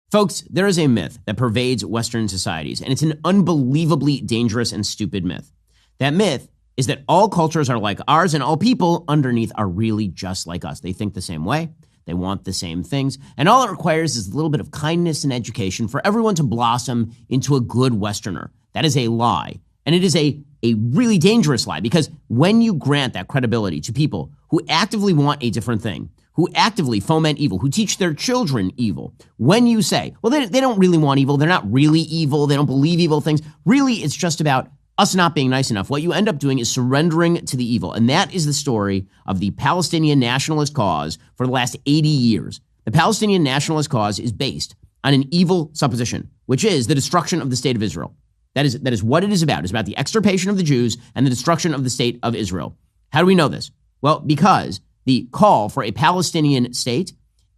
Folks, there is a myth that pervades Western societies, and it's an unbelievably dangerous and stupid myth. That myth is that all cultures are like ours and all people underneath are really just like us. They think the same way. They want the same things. And all it requires is a little bit of kindness and education for everyone to blossom into a good Westerner. That is a lie. And it is a really dangerous lie, because when you grant that credibility to people who actively want a different thing, who actively foment evil, who teach their children evil, when you say, well, they don't really want evil, they're not really evil, they don't believe evil things, really it's just about us not being nice enough, what you end up doing is surrendering to the evil. And that is the story of the Palestinian nationalist cause for the last 80 years. The Palestinian nationalist cause is based on an evil supposition, which is the destruction of the state of Israel. That is what it is about. It's about the extirpation of the Jews and the destruction of the state of Israel. How do we know this? Well, because the call for a Palestinian state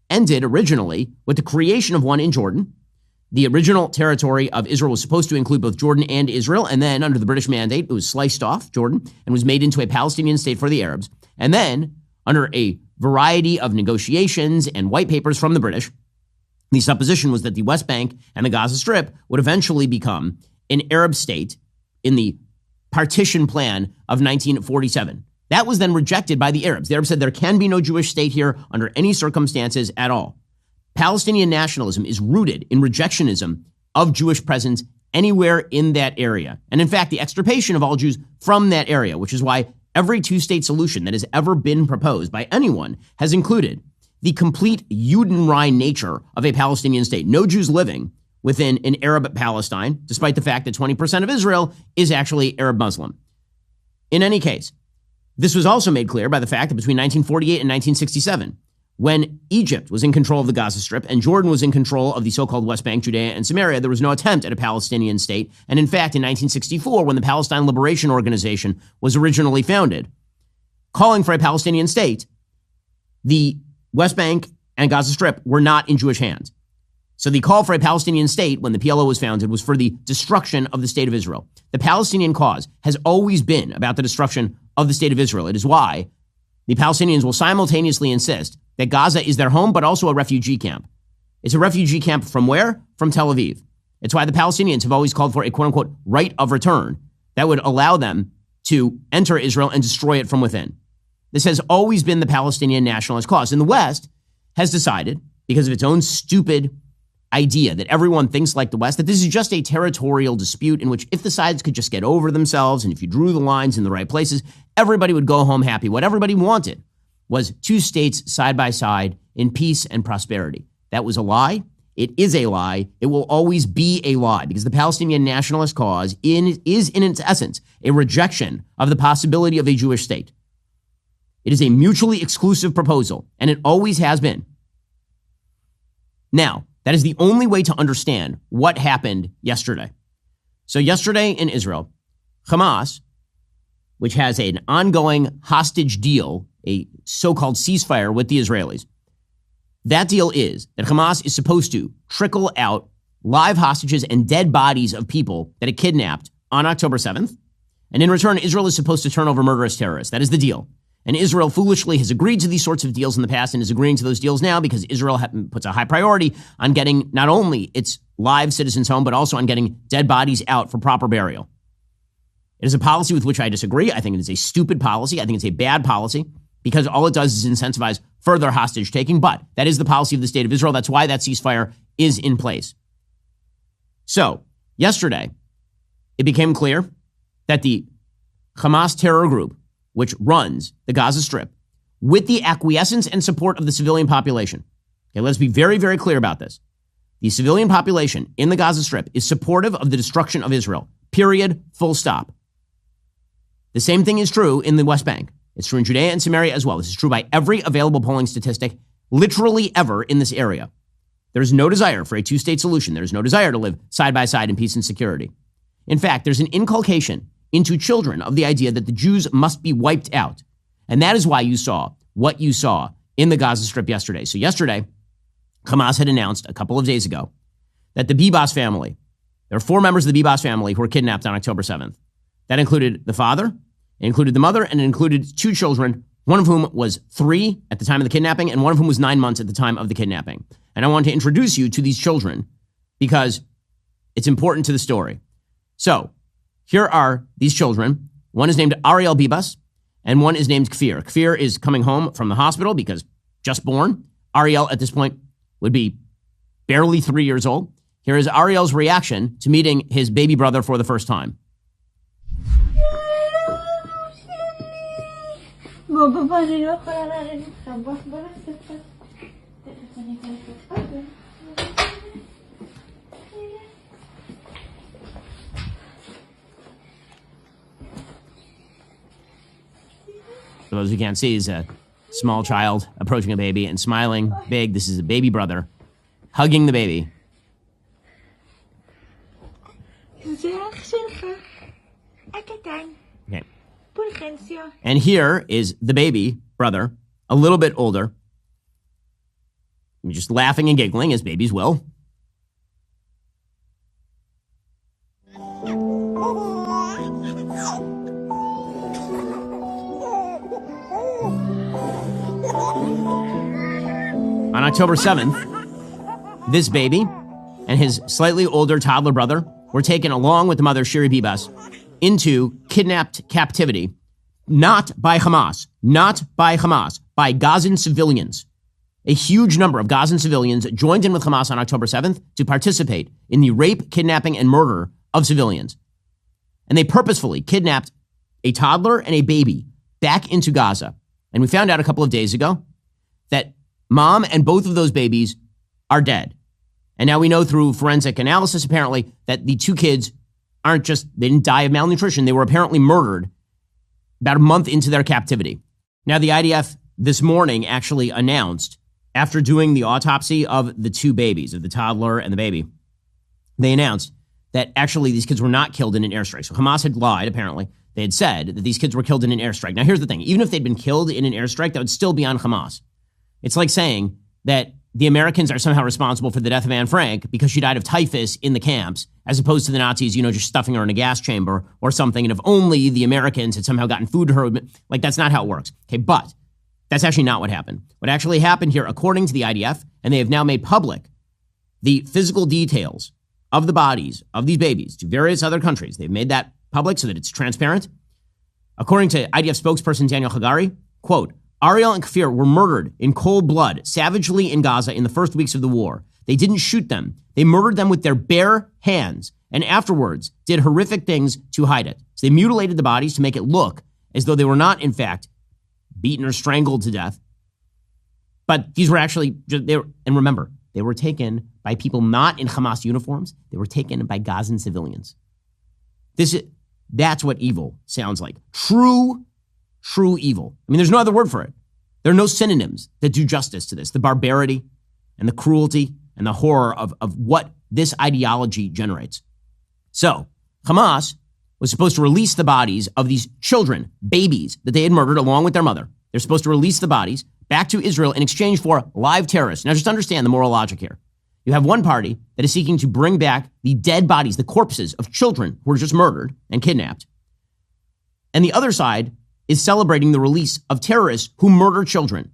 ended originally with the creation of one in Jordan. The original territory of Israel was supposed to include both Jordan and Israel, and then under the British mandate, it was sliced off, Jordan, and was made into a Palestinian state for the Arabs. And then, under a variety of negotiations and white papers from the British, the supposition was that the West Bank and the Gaza Strip would eventually become an Arab state in the partition plan of 1947. That was then rejected by the Arabs. The Arabs said there can be no Jewish state here under any circumstances at all. Palestinian nationalism is rooted in rejectionism of Jewish presence anywhere in that area. And in fact, the extirpation of all Jews from that area, which is why every two-state solution that has ever been proposed by anyone has included the complete Judenrein nature of a Palestinian state. No Jews living within an Arab Palestine, despite the fact that 20% of Israel is actually Arab Muslim. In any case, this was also made clear by the fact that between 1948 and 1967, when Egypt was in control of the Gaza Strip and Jordan was in control of the so-called West Bank, Judea, and Samaria, there was no attempt at a Palestinian state. And in fact, in 1964, when the Palestine Liberation Organization was originally founded, calling for a Palestinian state, the West Bank and Gaza Strip were not in Jewish hands. So the call for a Palestinian state when the PLO was founded was for the destruction of the state of Israel. The Palestinian cause has always been about the destruction of the state of Israel. It is why the Palestinians will simultaneously insist that Gaza is their home, but also a refugee camp. It's a refugee camp from where? From Tel Aviv. It's why the Palestinians have always called for a quote-unquote right of return that would allow them to enter Israel and destroy it from within. This has always been the Palestinian nationalist cause. And the West has decided, because of its own stupid idea that everyone thinks like the West, that this is just a territorial dispute in which if the sides could just get over themselves and if you drew the lines in the right places, everybody would go home happy. What everybody wanted was two states side by side in peace and prosperity. That was a lie. It is a lie. It will always be a lie, because the Palestinian nationalist cause is in its essence a rejection of the possibility of a Jewish state. It is a mutually exclusive proposal, and it always has been. Now, that is the only way to understand what happened yesterday. So yesterday in Israel, Hamas, which has an ongoing hostage deal, a so-called ceasefire with the Israelis, that deal is that Hamas is supposed to trickle out live hostages and dead bodies of people that it kidnapped on October 7th. And in return, Israel is supposed to turn over murderous terrorists. That is the deal. And Israel foolishly has agreed to these sorts of deals in the past and is agreeing to those deals now because Israel puts a high priority on getting not only its live citizens home, but also on getting dead bodies out for proper burial. It is a policy with which I disagree. I think it is a stupid policy. I think it's a bad policy because all it does is incentivize further hostage taking. But that is the policy of the state of Israel. That's why that ceasefire is in place. So yesterday, it became clear that the Hamas terror group, which runs the Gaza Strip, with the acquiescence and support of the civilian population. Okay, let's be very, very clear about this. The civilian population in the Gaza Strip is supportive of the destruction of Israel. Period. Full stop. The same thing is true in the West Bank. It's true in Judea and Samaria as well. This is true by every available polling statistic, literally ever in this area. There is no desire for a two-state solution. There is no desire to live side by side in peace and security. In fact, there's an inculcation into children of the idea that the Jews must be wiped out. And that is why you saw what you saw in the Gaza Strip yesterday. So yesterday, Hamas had announced a couple of days ago that the Bibas family, there are 4 members of the Bibas family who were kidnapped on October 7th. That included the father, it included the mother, and it included 2 children, one of whom was 3 at the time of the kidnapping, and one of whom was 9 months at the time of the kidnapping. And I want to introduce you to these children because it's important to the story. So here are these children. One is named Ariel Bibas, and one is named Kfir. Kfir is coming home from the hospital because just born. Ariel at this point would be barely 3 years old. Here is Ariel's reaction to meeting his baby brother for the first time. For those who can't see, is a small child approaching a baby and smiling big. This is a baby brother hugging the baby. Okay. And here is the baby brother, a little bit older, just laughing and giggling as babies will. On October 7th, this baby and his slightly older toddler brother were taken along with the mother, Shiri Bibas, into kidnapped captivity, not by Hamas, by Gazan civilians. A huge number of Gazan civilians joined in with Hamas on October 7th to participate in the rape, kidnapping, and murder of civilians. And they purposefully kidnapped a toddler and a baby back into Gaza. And we found out a couple of days ago that mom and both of those babies are dead. And now we know through forensic analysis, apparently, that the two kids they didn't die of malnutrition. They were apparently murdered about a month into their captivity. Now, the IDF this morning actually announced, after doing the autopsy of the two babies, of the toddler and the baby, they announced that actually these kids were not killed in an airstrike. So Hamas had lied, apparently. They had said that these kids were killed in an airstrike. Now, here's the thing. Even if they'd been killed in an airstrike, that would still be on Hamas. It's like saying that the Americans are somehow responsible for the death of Anne Frank because she died of typhus in the camps, as opposed to the Nazis, just stuffing her in a gas chamber or something. And if only the Americans had somehow gotten food to her, like that's not how it works. Okay, but that's actually not what happened. What actually happened here, according to the IDF, and they have now made public the physical details of the bodies of these babies to various other countries. They've made that public so that it's transparent. According to IDF spokesperson Daniel Hagari, quote, Ariel and Kfir were murdered in cold blood, savagely in Gaza in the first weeks of the war. They didn't shoot them. They murdered them with their bare hands and afterwards did horrific things to hide it. So they mutilated the bodies to make it look as though they were not, in fact, beaten or strangled to death. But these were actually, and remember, they were taken by people not in Hamas uniforms. They were taken by Gazan civilians. That's what evil sounds like. True evil. I mean, there's no other word for it. There are no synonyms that do justice to this. The barbarity and the cruelty and the horror of what this ideology generates. So, Hamas was supposed to release the bodies of these children, babies, that they had murdered along with their mother. They're supposed to release the bodies back to Israel in exchange for live terrorists. Now, just understand the moral logic here. You have one party that is seeking to bring back the dead bodies, the corpses of children who were just murdered and kidnapped. And the other side is celebrating the release of terrorists who murder children.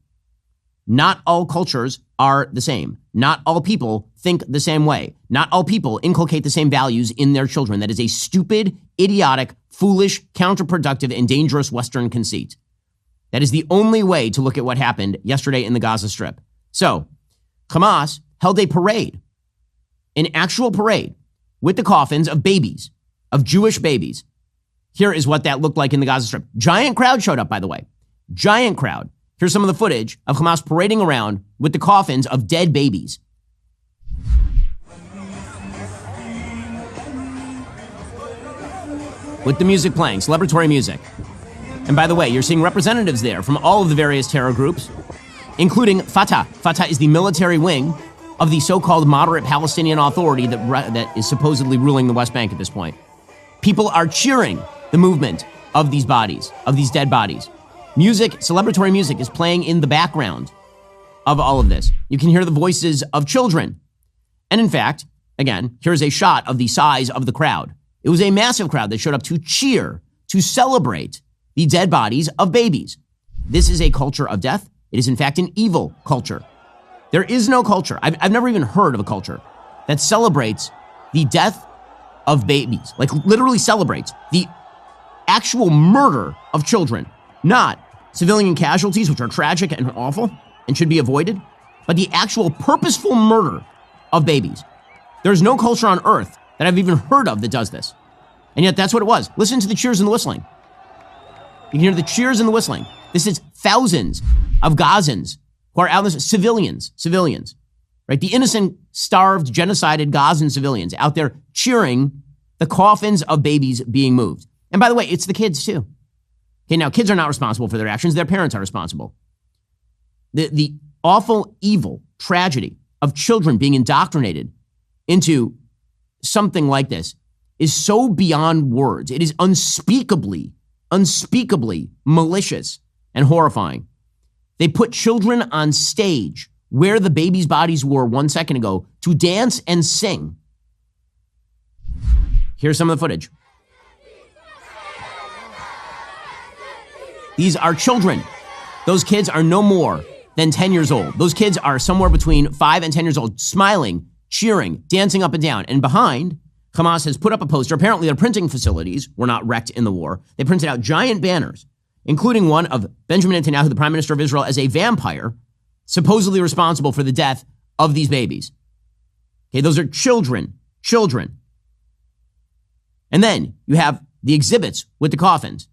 Not all cultures are the same. Not all people think the same way. Not all people inculcate the same values in their children. That is a stupid, idiotic, foolish, counterproductive, and dangerous Western conceit. That is the only way to look at what happened yesterday in the Gaza Strip. So, Hamas held a parade, an actual parade, with the coffins of babies, of Jewish babies. Here is what that looked like in the Gaza Strip. Giant crowd showed up, by the way. Giant crowd. Here's some of the footage of Hamas parading around with the coffins of dead babies. With the music playing, celebratory music. And by the way, you're seeing representatives there from all of the various terror groups, including Fatah. Fatah is the military wing of the so-called moderate Palestinian Authority that is supposedly ruling the West Bank at this point. People are cheering the movement of these bodies, of these dead bodies. Music, celebratory music, is playing in the background of all of this. You can hear the voices of children. And in fact, again, here's a shot of the size of the crowd. It was a massive crowd that showed up to cheer, to celebrate the dead bodies of babies. This is a culture of death. It is, in fact, an evil culture. There is no culture. I've never even heard of a culture that celebrates the death of babies, like literally celebrates the actual murder of children, not civilian casualties, which are tragic and awful and should be avoided, but the actual purposeful murder of babies. There's no culture on earth that I've even heard of that does this. And yet that's what it was. Listen to the cheers and the whistling. You can hear the cheers and the whistling. This is thousands of Gazans who are out there, civilians, right? The innocent, starved, genocided Gazan civilians out there cheering the coffins of babies being moved. And by the way, it's the kids too. Okay, now kids are not responsible for their actions. Their parents are responsible. The awful, evil tragedy of children being indoctrinated into something like this is so beyond words. It is unspeakably malicious and horrifying. They put children on stage where the babies' bodies were 1 second ago to dance and sing. Here's some of the footage. These are children. Those kids are no more than 10 years old. Those kids are somewhere between 5 and 10 years old, smiling, cheering, dancing up and down. And behind, Hamas has put up a poster. Apparently, their printing facilities were not wrecked in the war. They printed out giant banners, including one of Benjamin Netanyahu, the Prime Minister of Israel, as a vampire, supposedly responsible for the death of these babies. Okay, those are children. And then you have the exhibits with the coffins.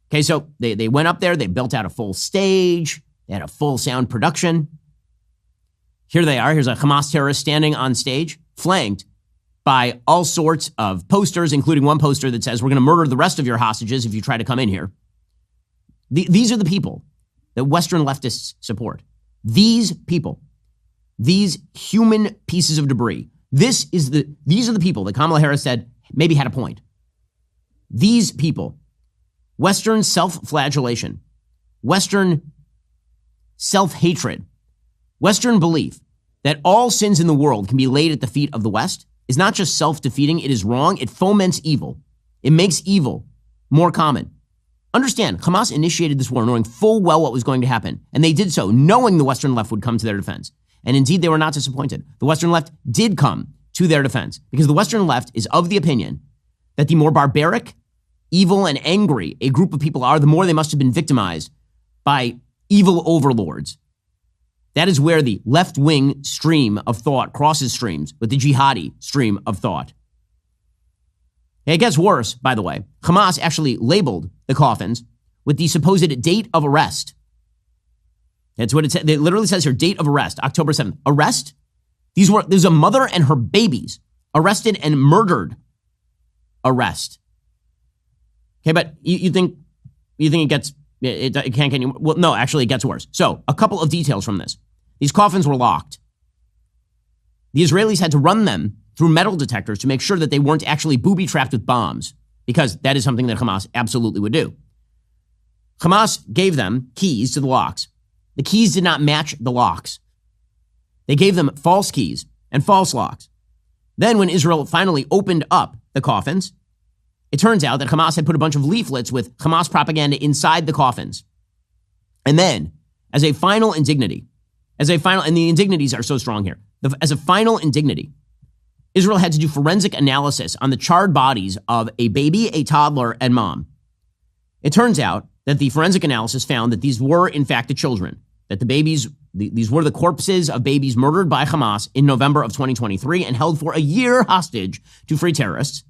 Okay, so they went up there, they built out a full stage, they had a full sound production. Here they are. Here's a Hamas terrorist standing on stage, flanked by all sorts of posters, including one poster that says, "We're going to murder the rest of your hostages if you try to come in here." These are the people that Western leftists support. These people, these human pieces of debris. These are the people that Kamala Harris said maybe had a point. These people, Western self-flagellation, Western self-hatred, Western belief that all sins in the world can be laid at the feet of the West is not just self-defeating, it is wrong. It foments evil. It makes evil more common. Understand, Hamas initiated this war knowing full well what was going to happen, and they did so knowing the Western left would come to their defense. And indeed, they were not disappointed. The Western left did come to their defense because the Western left is of the opinion that the more barbaric, evil, and angry a group of people are, the more they must have been victimized by evil overlords. That is where the left-wing stream of thought crosses streams with the jihadi stream of thought. It gets worse, by the way. Hamas actually labeled the coffins with the supposed date of arrest. That's what it said. It literally says here, date of arrest, October 7th. Arrest? There's a mother and her babies arrested and murdered. Arrest. Okay, but you think it can't get any, well, no, actually it gets worse. So a couple of details from this. These coffins were locked. The Israelis had to run them through metal detectors to make sure that they weren't actually booby-trapped with bombs, because that is something that Hamas absolutely would do. Hamas gave them keys to the locks. The keys did not match the locks. They gave them false keys and false locks. Then when Israel finally opened up the coffins, it turns out that Hamas had put a bunch of leaflets with Hamas propaganda inside the coffins. And then, as a final indignity, and the indignities are so strong here, as a final indignity, Israel had to do forensic analysis on the charred bodies of a baby, a toddler, and mom. It turns out that the forensic analysis found that these were, in fact, the children, that the babies, these were the corpses of babies murdered by Hamas in November of 2023 and held for a year hostage to free terrorists.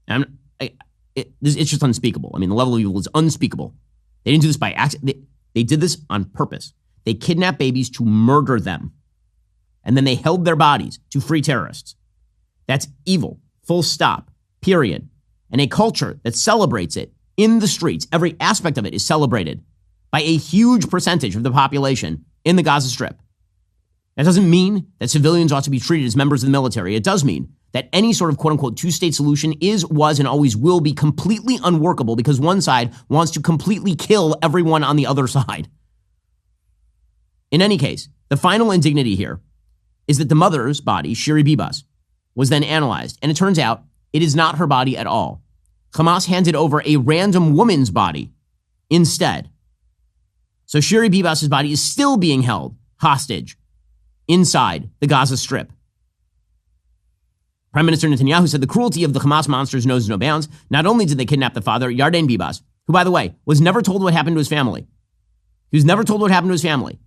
And it's just unspeakable. I mean, the level of evil is unspeakable. They didn't do this by accident. They did this on purpose. They kidnapped babies to murder them. And then they held their bodies to free terrorists. That's evil, full stop, period. And a culture that celebrates it in the streets, every aspect of it is celebrated by a huge percentage of the population in the Gaza Strip. That doesn't mean that civilians ought to be treated as members of the military. It does mean that any sort of quote-unquote two-state solution was, and always will be completely unworkable because one side wants to completely kill everyone on the other side. In any case, the final indignity here is that the mother's body, Shiri Bibas, was then analyzed, and it turns out it is not her body at all. Hamas handed over a random woman's body instead. So Shiri Bibas' body is still being held hostage inside the Gaza Strip. Prime Minister Netanyahu said the cruelty of the Hamas monsters knows no bounds. Not only did they kidnap the father, Yarden Bibas, who, by the way, was never told what happened to his family. He was never told what happened to his family.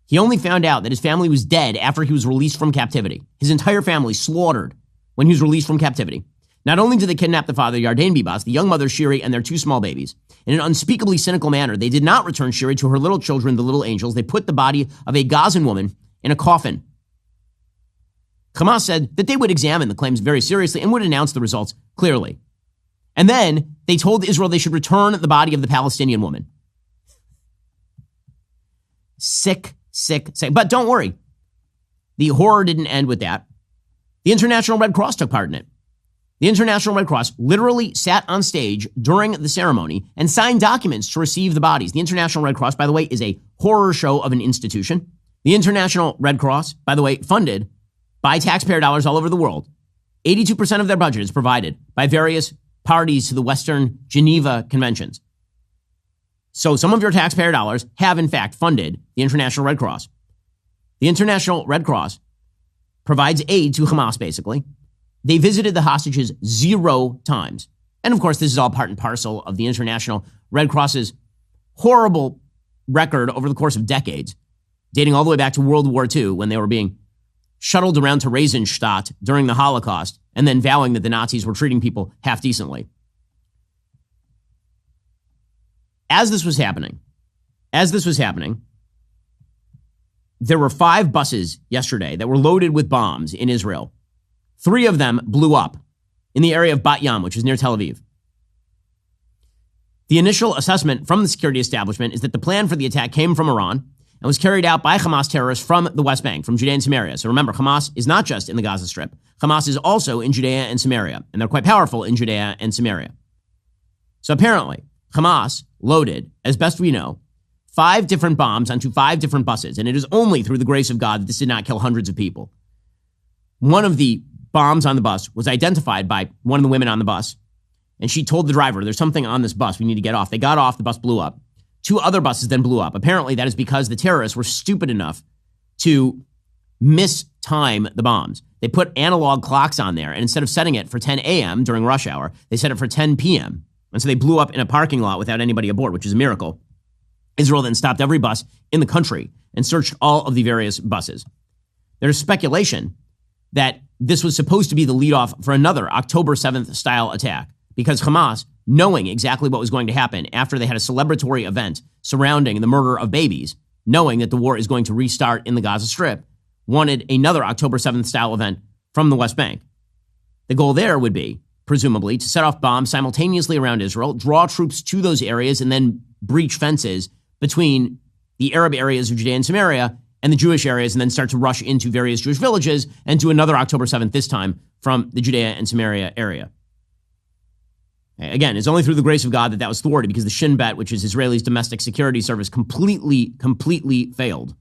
He only found out that his family was dead after he was released from captivity. His entire family slaughtered when he was released from captivity. Not only did they kidnap the father, Yarden Bibas, the young mother, Shiri, and their two small babies, in an unspeakably cynical manner, they did not return Shiri to her little children, the little angels. They put the body of a Gazan woman in a coffin. Hamas said that they would examine the claims very seriously and would announce the results clearly. And then they told Israel they should return the body of the Palestinian woman. Sick. But don't worry. The horror didn't end with that. The International Red Cross took part in it. The International Red Cross literally sat on stage during the ceremony and signed documents to receive the bodies. The International Red Cross, by the way, is a horror show of an institution. The International Red Cross, by the way, funded by taxpayer dollars all over the world. 82% of their budget is provided by various parties to the Western Geneva Conventions. So some of your taxpayer dollars have, in fact, funded the International Red Cross. The International Red Cross provides aid to Hamas, basically. They visited the hostages 0 times. And of course, this is all part and parcel of the International Red Cross's horrible record over the course of decades, dating all the way back to World War II, when they were being shuttled around to Theresienstadt during the Holocaust, and then vowing that the Nazis were treating people half decently. As this was happening, there were 5 buses yesterday that were loaded with bombs in Israel. 3 of them blew up in the area of Bat Yam, which is near Tel Aviv. The initial assessment from the security establishment is that the plan for the attack came from Iran and was carried out by Hamas terrorists from the West Bank, from Judea and Samaria. So remember, Hamas is not just in the Gaza Strip. Hamas is also in Judea and Samaria, and they're quite powerful in Judea and Samaria. So apparently, Hamas loaded, as best we know, 5 different bombs onto 5 different buses, and it is only through the grace of God that this did not kill hundreds of people. One of the bombs on the bus was identified by one of the women on the bus, and she told the driver, there's something on this bus, we need to get off. They got off, the bus blew up. 2 other buses then blew up. Apparently, that is because the terrorists were stupid enough to mistime the bombs. They put analog clocks on there, and instead of setting it for 10 a.m. during rush hour, they set it for 10 p.m. And so they blew up in a parking lot without anybody aboard, which is a miracle. Israel then stopped every bus in the country and searched all of the various buses. There's speculation that this was supposed to be the leadoff for another October 7th style attack, because Hamas, knowing exactly what was going to happen after they had a celebratory event surrounding the murder of babies, knowing that the war is going to restart in the Gaza Strip, wanted another October 7th style event from the West Bank. The goal there would be, presumably, to set off bombs simultaneously around Israel, draw troops to those areas, and then breach fences between the Arab areas of Judea and Samaria and the Jewish areas, and then start to rush into various Jewish villages and do another October 7th, this time from the Judea and Samaria area. Again, it's only through the grace of God that was thwarted, because the Shin Bet, which is Israel's domestic security service, completely failed.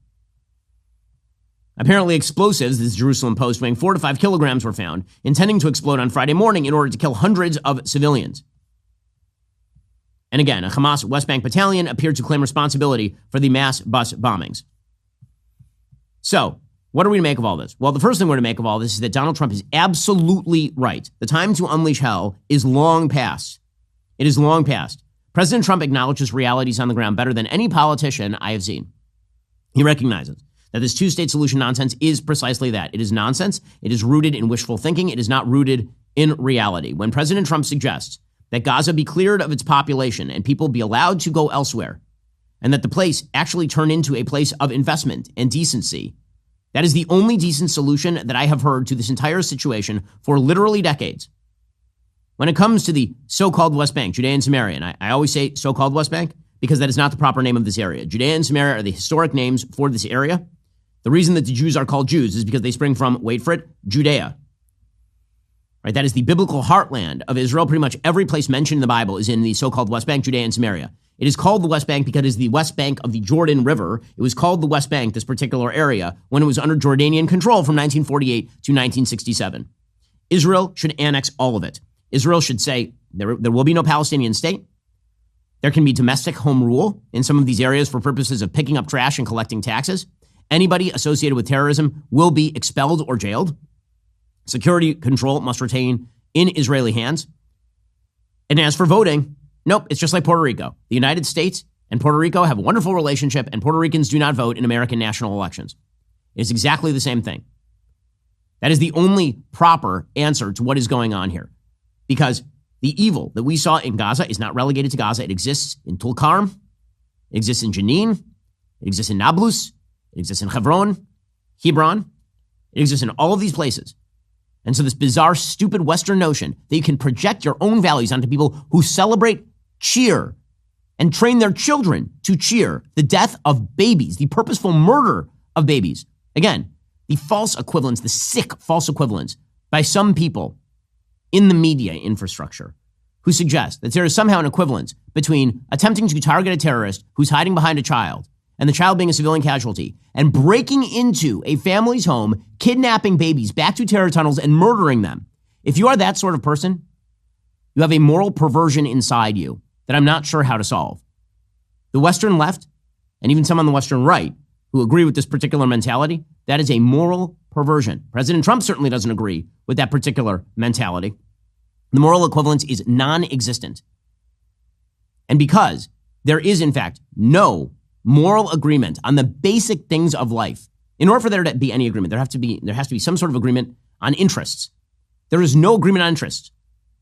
Apparently explosives, this Jerusalem Post, weighing 4 to 5 kilograms were found, intending to explode on Friday morning in order to kill hundreds of civilians. And again, a Hamas West Bank battalion appeared to claim responsibility for the mass bus bombings. So, what are we to make of all this? Well, the first thing we're to make of all this is that Donald Trump is absolutely right. The time to unleash hell is long past. It is long past. President Trump acknowledges realities on the ground better than any politician I have seen. He recognizes that this 2-state solution nonsense is precisely that. It is nonsense. It is rooted in wishful thinking. It is not rooted in reality. When President Trump suggests that Gaza be cleared of its population and people be allowed to go elsewhere, and that the place actually turn into a place of investment and decency, that is the only decent solution that I have heard to this entire situation for literally decades. When it comes to the so-called West Bank, Judea and Samaria, and I always say so-called West Bank because that is not the proper name of this area. Judea and Samaria are the historic names for this area. The reason that the Jews are called Jews is because they spring from, wait for it, Judea. Right? That is the biblical heartland of Israel. Pretty much every place mentioned in the Bible is in the so-called West Bank, Judea and Samaria. It is called the West Bank because it is the west bank of the Jordan River. It was called the West Bank, this particular area, when it was under Jordanian control from 1948 to 1967. Israel should annex all of it. Israel should say there will be no Palestinian state. There can be domestic home rule in some of these areas for purposes of picking up trash and collecting taxes. Anybody associated with terrorism will be expelled or jailed. Security control must retain in Israeli hands. And as for voting, nope, it's just like Puerto Rico. The United States and Puerto Rico have a wonderful relationship, and Puerto Ricans do not vote in American national elections. It's exactly the same thing. That is the only proper answer to what is going on here. Because the evil that we saw in Gaza is not relegated to Gaza. It exists in Tulkarm. It exists in Jenin. It exists in Nablus. It exists in Hebron. It exists in all of these places. And so this bizarre, stupid Western notion that you can project your own values onto people who celebrate, cheer, and train their children to cheer the death of babies, the purposeful murder of babies. Again, the false equivalence, the sick false equivalence by some people in the media infrastructure who suggest that there is somehow an equivalence between attempting to target a terrorist who's hiding behind a child and the child being a civilian casualty and breaking into a family's home, kidnapping babies back to terror tunnels and murdering them. If you are that sort of person, you have a moral perversion inside you that I'm not sure how to solve. The Western left, and even some on the Western right, who agree with this particular mentality, that is a moral perversion. President Trump certainly doesn't agree with that particular mentality. The moral equivalence is non-existent. And because there is, in fact, no moral agreement on the basic things of life, in order for there to be any agreement, there has to be some sort of agreement on interests. There is no agreement on interests.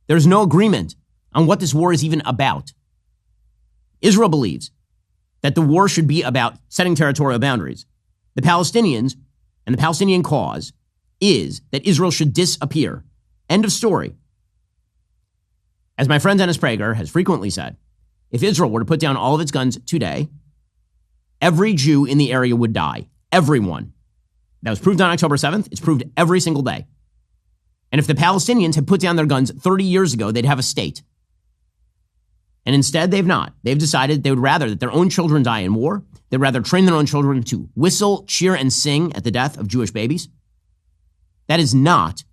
There is no agreement on what this war is even about. Israel believes that the war should be about setting territorial boundaries. The Palestinians and the Palestinian cause is that Israel should disappear. End of story. As my friend Dennis Prager has frequently said, if Israel were to put down all of its guns today, every Jew in the area would die. Everyone. That was proved on October 7th. It's proved every single day. And if the Palestinians had put down their guns 30 years ago, they'd have a state. And instead, they've not. They've decided they would rather that their own children die in war. They'd rather train their own children to whistle, cheer, and sing at the death of Jewish babies. That is not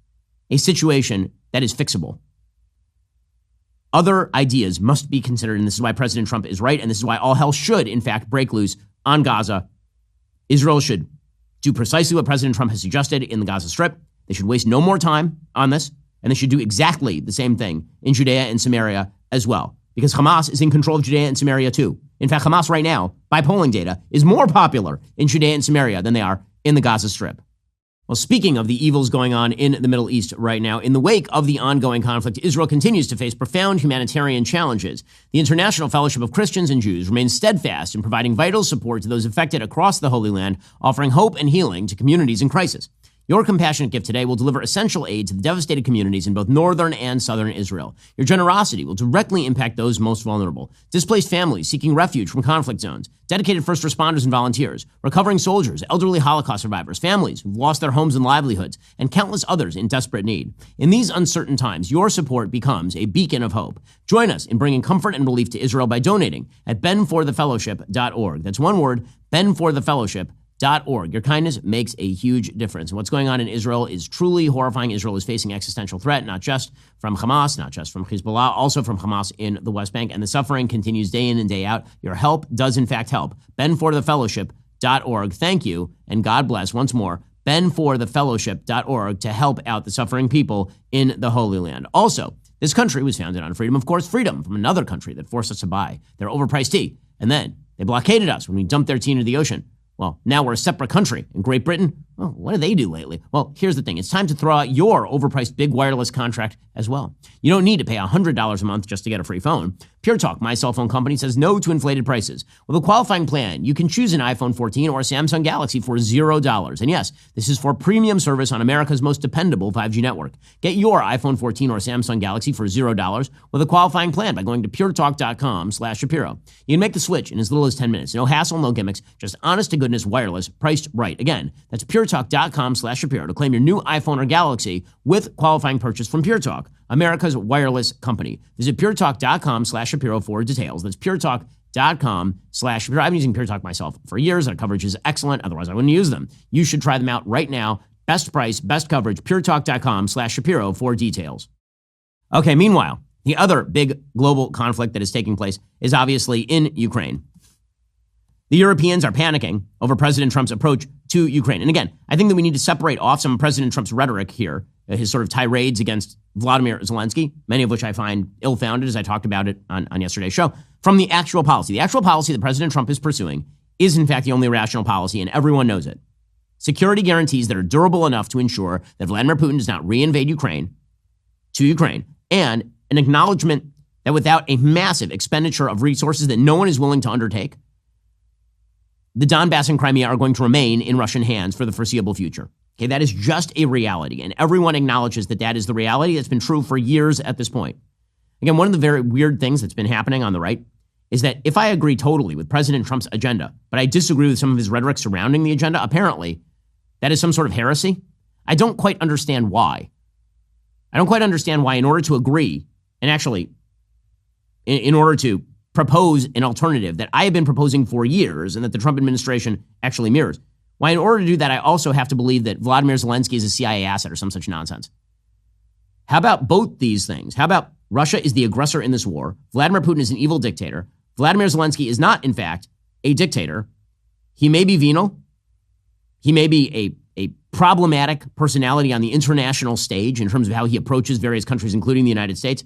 a situation that is fixable. Other ideas must be considered, and this is why President Trump is right, and this is why all hell should, in fact, break loose on Gaza. Israel should do precisely what President Trump has suggested in the Gaza Strip. They should waste no more time on this, and they should do exactly the same thing in Judea and Samaria as well, because Hamas is in control of Judea and Samaria too. In fact, Hamas right now, by polling data, is more popular in Judea and Samaria than they are in the Gaza Strip. Well, speaking of the evils going on in the Middle East right now, in the wake of the ongoing conflict, Israel continues to face profound humanitarian challenges. The International Fellowship of Christians and Jews remains steadfast in providing vital support to those affected across the Holy Land, offering hope and healing to communities in crisis. Your compassionate gift today will deliver essential aid to the devastated communities in both northern and southern Israel. Your generosity will directly impact those most vulnerable: displaced families seeking refuge from conflict zones, dedicated first responders and volunteers, recovering soldiers, elderly Holocaust survivors, families who've lost their homes and livelihoods, and countless others in desperate need. In these uncertain times, your support becomes a beacon of hope. Join us in bringing comfort and relief to Israel by donating at benforthefellowship.org. That's one word, benforthefellowship.org. Your kindness makes a huge difference. And what's going on in Israel is truly horrifying. Israel is facing existential threat, not just from Hamas, not just from Hezbollah, also from Hamas in the West Bank. And the suffering continues day in and day out. Your help does, in fact, help. benforthefellowship.org. Thank you, and God bless once more. benforthefellowship.org to help out the suffering people in the Holy Land. Also, this country was founded on freedom, of course, freedom from another country that forced us to buy their overpriced tea. And then they blockaded us when we dumped their tea into the ocean. Well, now we're a separate country. In Great Britain, well, what do they do lately? Well, here's the thing. It's time to throw out your overpriced big wireless contract as well. You don't need to pay $100 a month just to get a free phone. Pure Talk, my cell phone company, says no to inflated prices. With a qualifying plan, you can choose an iPhone 14 or a Samsung Galaxy for $0. And yes, this is for premium service on America's most dependable 5G network. Get your iPhone 14 or Samsung Galaxy for $0 with a qualifying plan by going to puretalk.com/Shapiro. You can make the switch in as little as 10 minutes. No hassle, no gimmicks, just honest to goodness wireless priced right. Again, that's puretalk.com/Shapiro to claim your new iPhone or Galaxy with qualifying purchase from Pure Talk, America's wireless company. Visit puretalk.com/Shapiro for details. That's puretalk.com/Shapiro. I've been using Pure Talk myself for years. Their coverage is excellent. Otherwise, I wouldn't use them. You should try them out right now. Best price, best coverage, puretalk.com/Shapiro for details. Okay, meanwhile, the other big global conflict that is taking place is obviously in Ukraine. The Europeans are panicking over President Trump's approach to Ukraine. And again, I think that we need to separate off some of President Trump's rhetoric here, his sort of tirades against Vladimir Zelensky, many of which I find ill-founded, as I talked about it on yesterday's show, from the actual policy. The actual policy that President Trump is pursuing is, in fact, the only rational policy, and everyone knows it. Security guarantees that are durable enough to ensure that Vladimir Putin does not reinvade Ukraine, and an acknowledgement that without a massive expenditure of resources that no one is willing to undertake, the Donbass and Crimea are going to remain in Russian hands for the foreseeable future. Okay, that is just a reality, and everyone acknowledges that that is the reality that's been true for years at this point. Again, one of the very weird things that's been happening on the right is that if I agree totally with President Trump's agenda, but I disagree with some of his rhetoric surrounding the agenda, apparently that is some sort of heresy. I don't quite understand why. I don't quite understand why, in order to agree, and actually, in order to propose an alternative that I have been proposing for years and that the Trump administration actually mirrors, why in order to do that, I also have to believe that Vladimir Zelensky is a CIA asset or some such nonsense. How about both these things? How about Russia is the aggressor in this war? Vladimir Putin is an evil dictator. Vladimir Zelensky is not, in fact, a dictator. He may be venal. He may be a problematic personality on the international stage in terms of how he approaches various countries, including the United States.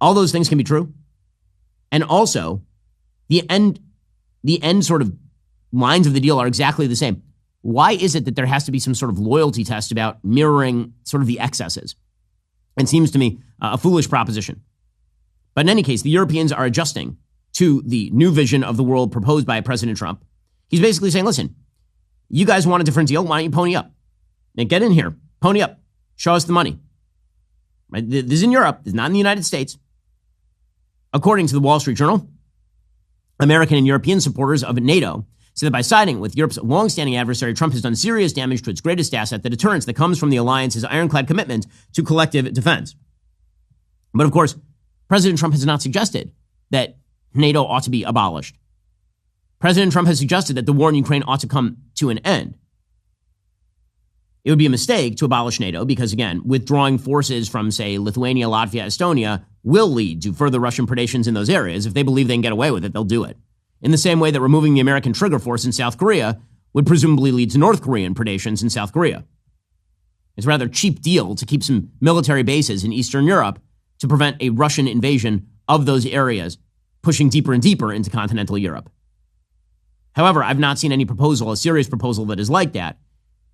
All those things can be true. And also, the end sort of lines of the deal are exactly the same. Why is it that there has to be some sort of loyalty test about mirroring sort of the excesses? It seems to me a foolish proposition. But in any case, the Europeans are adjusting to the new vision of the world proposed by President Trump. He's basically saying, listen, you guys want a different deal? Why don't you pony up? Now get in here, pony up, show us the money. Right? This is in Europe, this is not in the United States. According to the Wall Street Journal, American and European supporters of NATO say that by siding with Europe's longstanding adversary, Trump has done serious damage to its greatest asset, the deterrence that comes from the alliance's ironclad commitment to collective defense. But of course, President Trump has not suggested that NATO ought to be abolished. President Trump has suggested that the war in Ukraine ought to come to an end. It would be a mistake to abolish NATO because, again, withdrawing forces from, say, Lithuania, Latvia, Estonia will lead to further Russian predations in those areas. If they believe they can get away with it, they'll do it. In the same way that removing the American trigger force in South Korea would presumably lead to North Korean predations in South Korea. It's a rather cheap deal to keep some military bases in Eastern Europe to prevent a Russian invasion of those areas, pushing deeper and deeper into continental Europe. However, I've not seen any proposal, a serious proposal that is like that.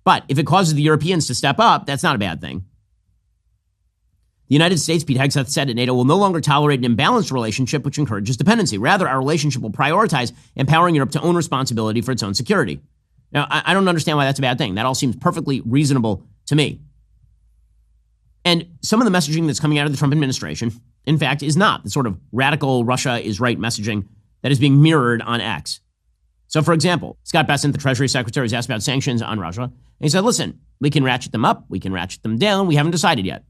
But if it causes the Europeans to step up, that's not a bad thing. The United States, Pete Hegseth said at NATO, will no longer tolerate an imbalanced relationship which encourages dependency. Rather, our relationship will prioritize empowering Europe to own responsibility for its own security. Now, I don't understand why that's a bad thing. That all seems perfectly reasonable to me. And some of the messaging that's coming out of the Trump administration, in fact, is not the sort of radical Russia is right messaging that is being mirrored on X. So, for example, Scott Bessent, the Treasury Secretary, was asked about sanctions on Russia. And he said, listen, we can ratchet them up, we can ratchet them down, we haven't decided yet.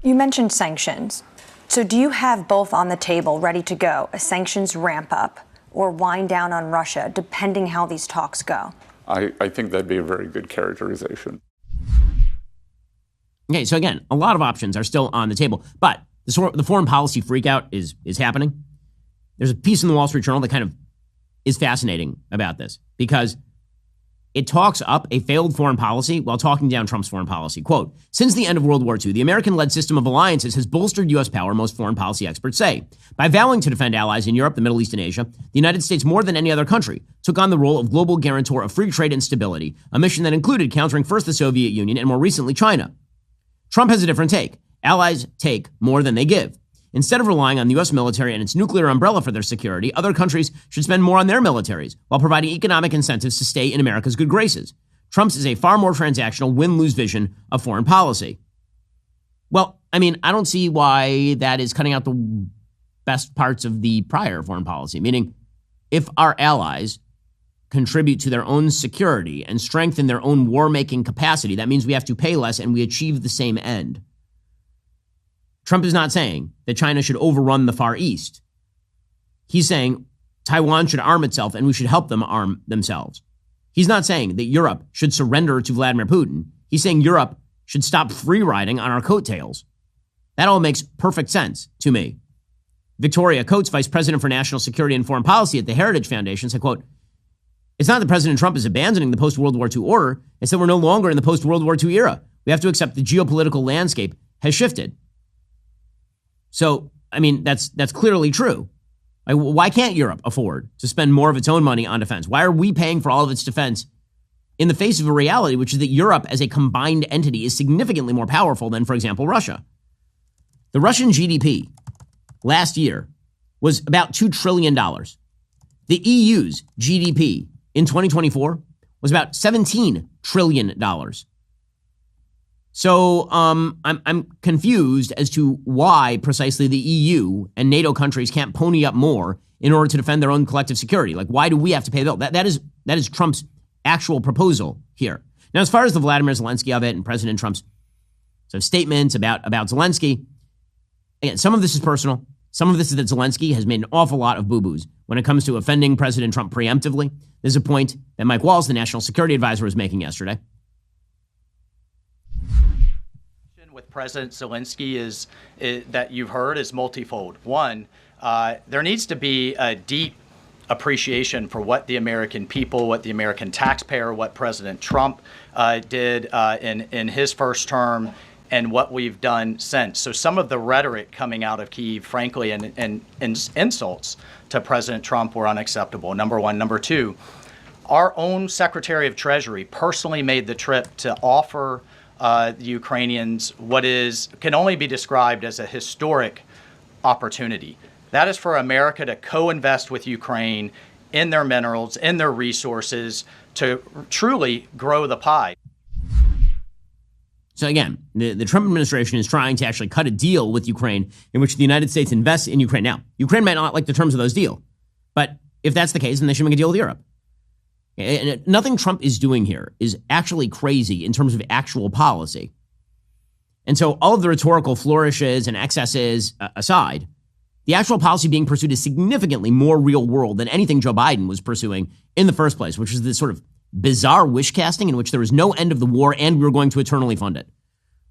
You mentioned sanctions. So do you have both on the table ready to go, a sanctions ramp up or wind down on Russia, depending how these talks go? I think that'd be a very good characterization. Okay, so again, a lot of options are still on the table, but the foreign policy freakout is happening. There's a piece in the Wall Street Journal that kind of is fascinating about this because it talks up a failed foreign policy while talking down Trump's foreign policy. Quote, since the end of World War II, the American-led system of alliances has bolstered U.S. power, most foreign policy experts say. By vowing to defend allies in Europe, the Middle East, and Asia, the United States, more than any other country, took on the role of global guarantor of free trade and stability, a mission that included countering first the Soviet Union and more recently China. Trump has a different take. Allies take more than they give. Instead of relying on the U.S. military and its nuclear umbrella for their security, other countries should spend more on their militaries while providing economic incentives to stay in America's good graces. Trump's is a far more transactional win-lose vision of foreign policy. Well, I mean, I don't see why that is cutting out the best parts of the prior foreign policy, meaning if our allies contribute to their own security and strengthen their own war-making capacity, that means we have to pay less and we achieve the same end. Trump is not saying that China should overrun the Far East. He's saying Taiwan should arm itself and we should help them arm themselves. He's not saying that Europe should surrender to Vladimir Putin. He's saying Europe should stop free riding on our coattails. That all makes perfect sense to me. Victoria Coates, Vice President for National Security and Foreign Policy at the Heritage Foundation, said, quote, It's not that President Trump is abandoning the post-World War II order. It's that we're no longer in the post-World War II era. We have to accept the geopolitical landscape has shifted. So, I mean, that's clearly true. Like, why can't Europe afford to spend more of its own money on defense? Why are we paying for all of its defense in the face of a reality, which is that Europe as a combined entity is significantly more powerful than, for example, Russia? The Russian GDP last year was about $2 trillion. The EU's GDP in 2024 was about $17 trillion. So I'm confused as to why precisely the EU and NATO countries can't pony up more in order to defend their own collective security. Like, why do we have to pay the bill? That is Trump's actual proposal here. Now, as far as the Vladimir Zelensky of it and President Trump's sort of statements about Zelensky, again, some of this is personal. Some of this is that Zelensky has made an awful lot of boo-boos when it comes to offending President Trump preemptively. This is a point that Mike Waltz, the National Security Advisor, was making yesterday. With President Zelensky is that you've heard is multifold. One, there needs to be a deep appreciation for what the American people, what the American taxpayer, what President Trump did in his first term, and what we've done since. So some of the rhetoric coming out of Kyiv, frankly, and insults to President Trump were unacceptable, number one. Number two, our own Secretary of Treasury personally made the trip to offer the Ukrainians what can only be described as a historic opportunity. That is for America to co-invest with Ukraine in their minerals, in their resources, to truly grow the pie. So again, the Trump administration is trying to actually cut a deal with Ukraine in which the United States invests in Ukraine. Now, Ukraine might not like the terms of those deals, but if that's the case, then they should make a deal with Europe. And nothing Trump is doing here is actually crazy in terms of actual policy. And so all of the rhetorical flourishes and excesses aside, the actual policy being pursued is significantly more real world than anything Joe Biden was pursuing in the first place, which is this sort of bizarre wish casting in which there was no end of the war and we were going to eternally fund it,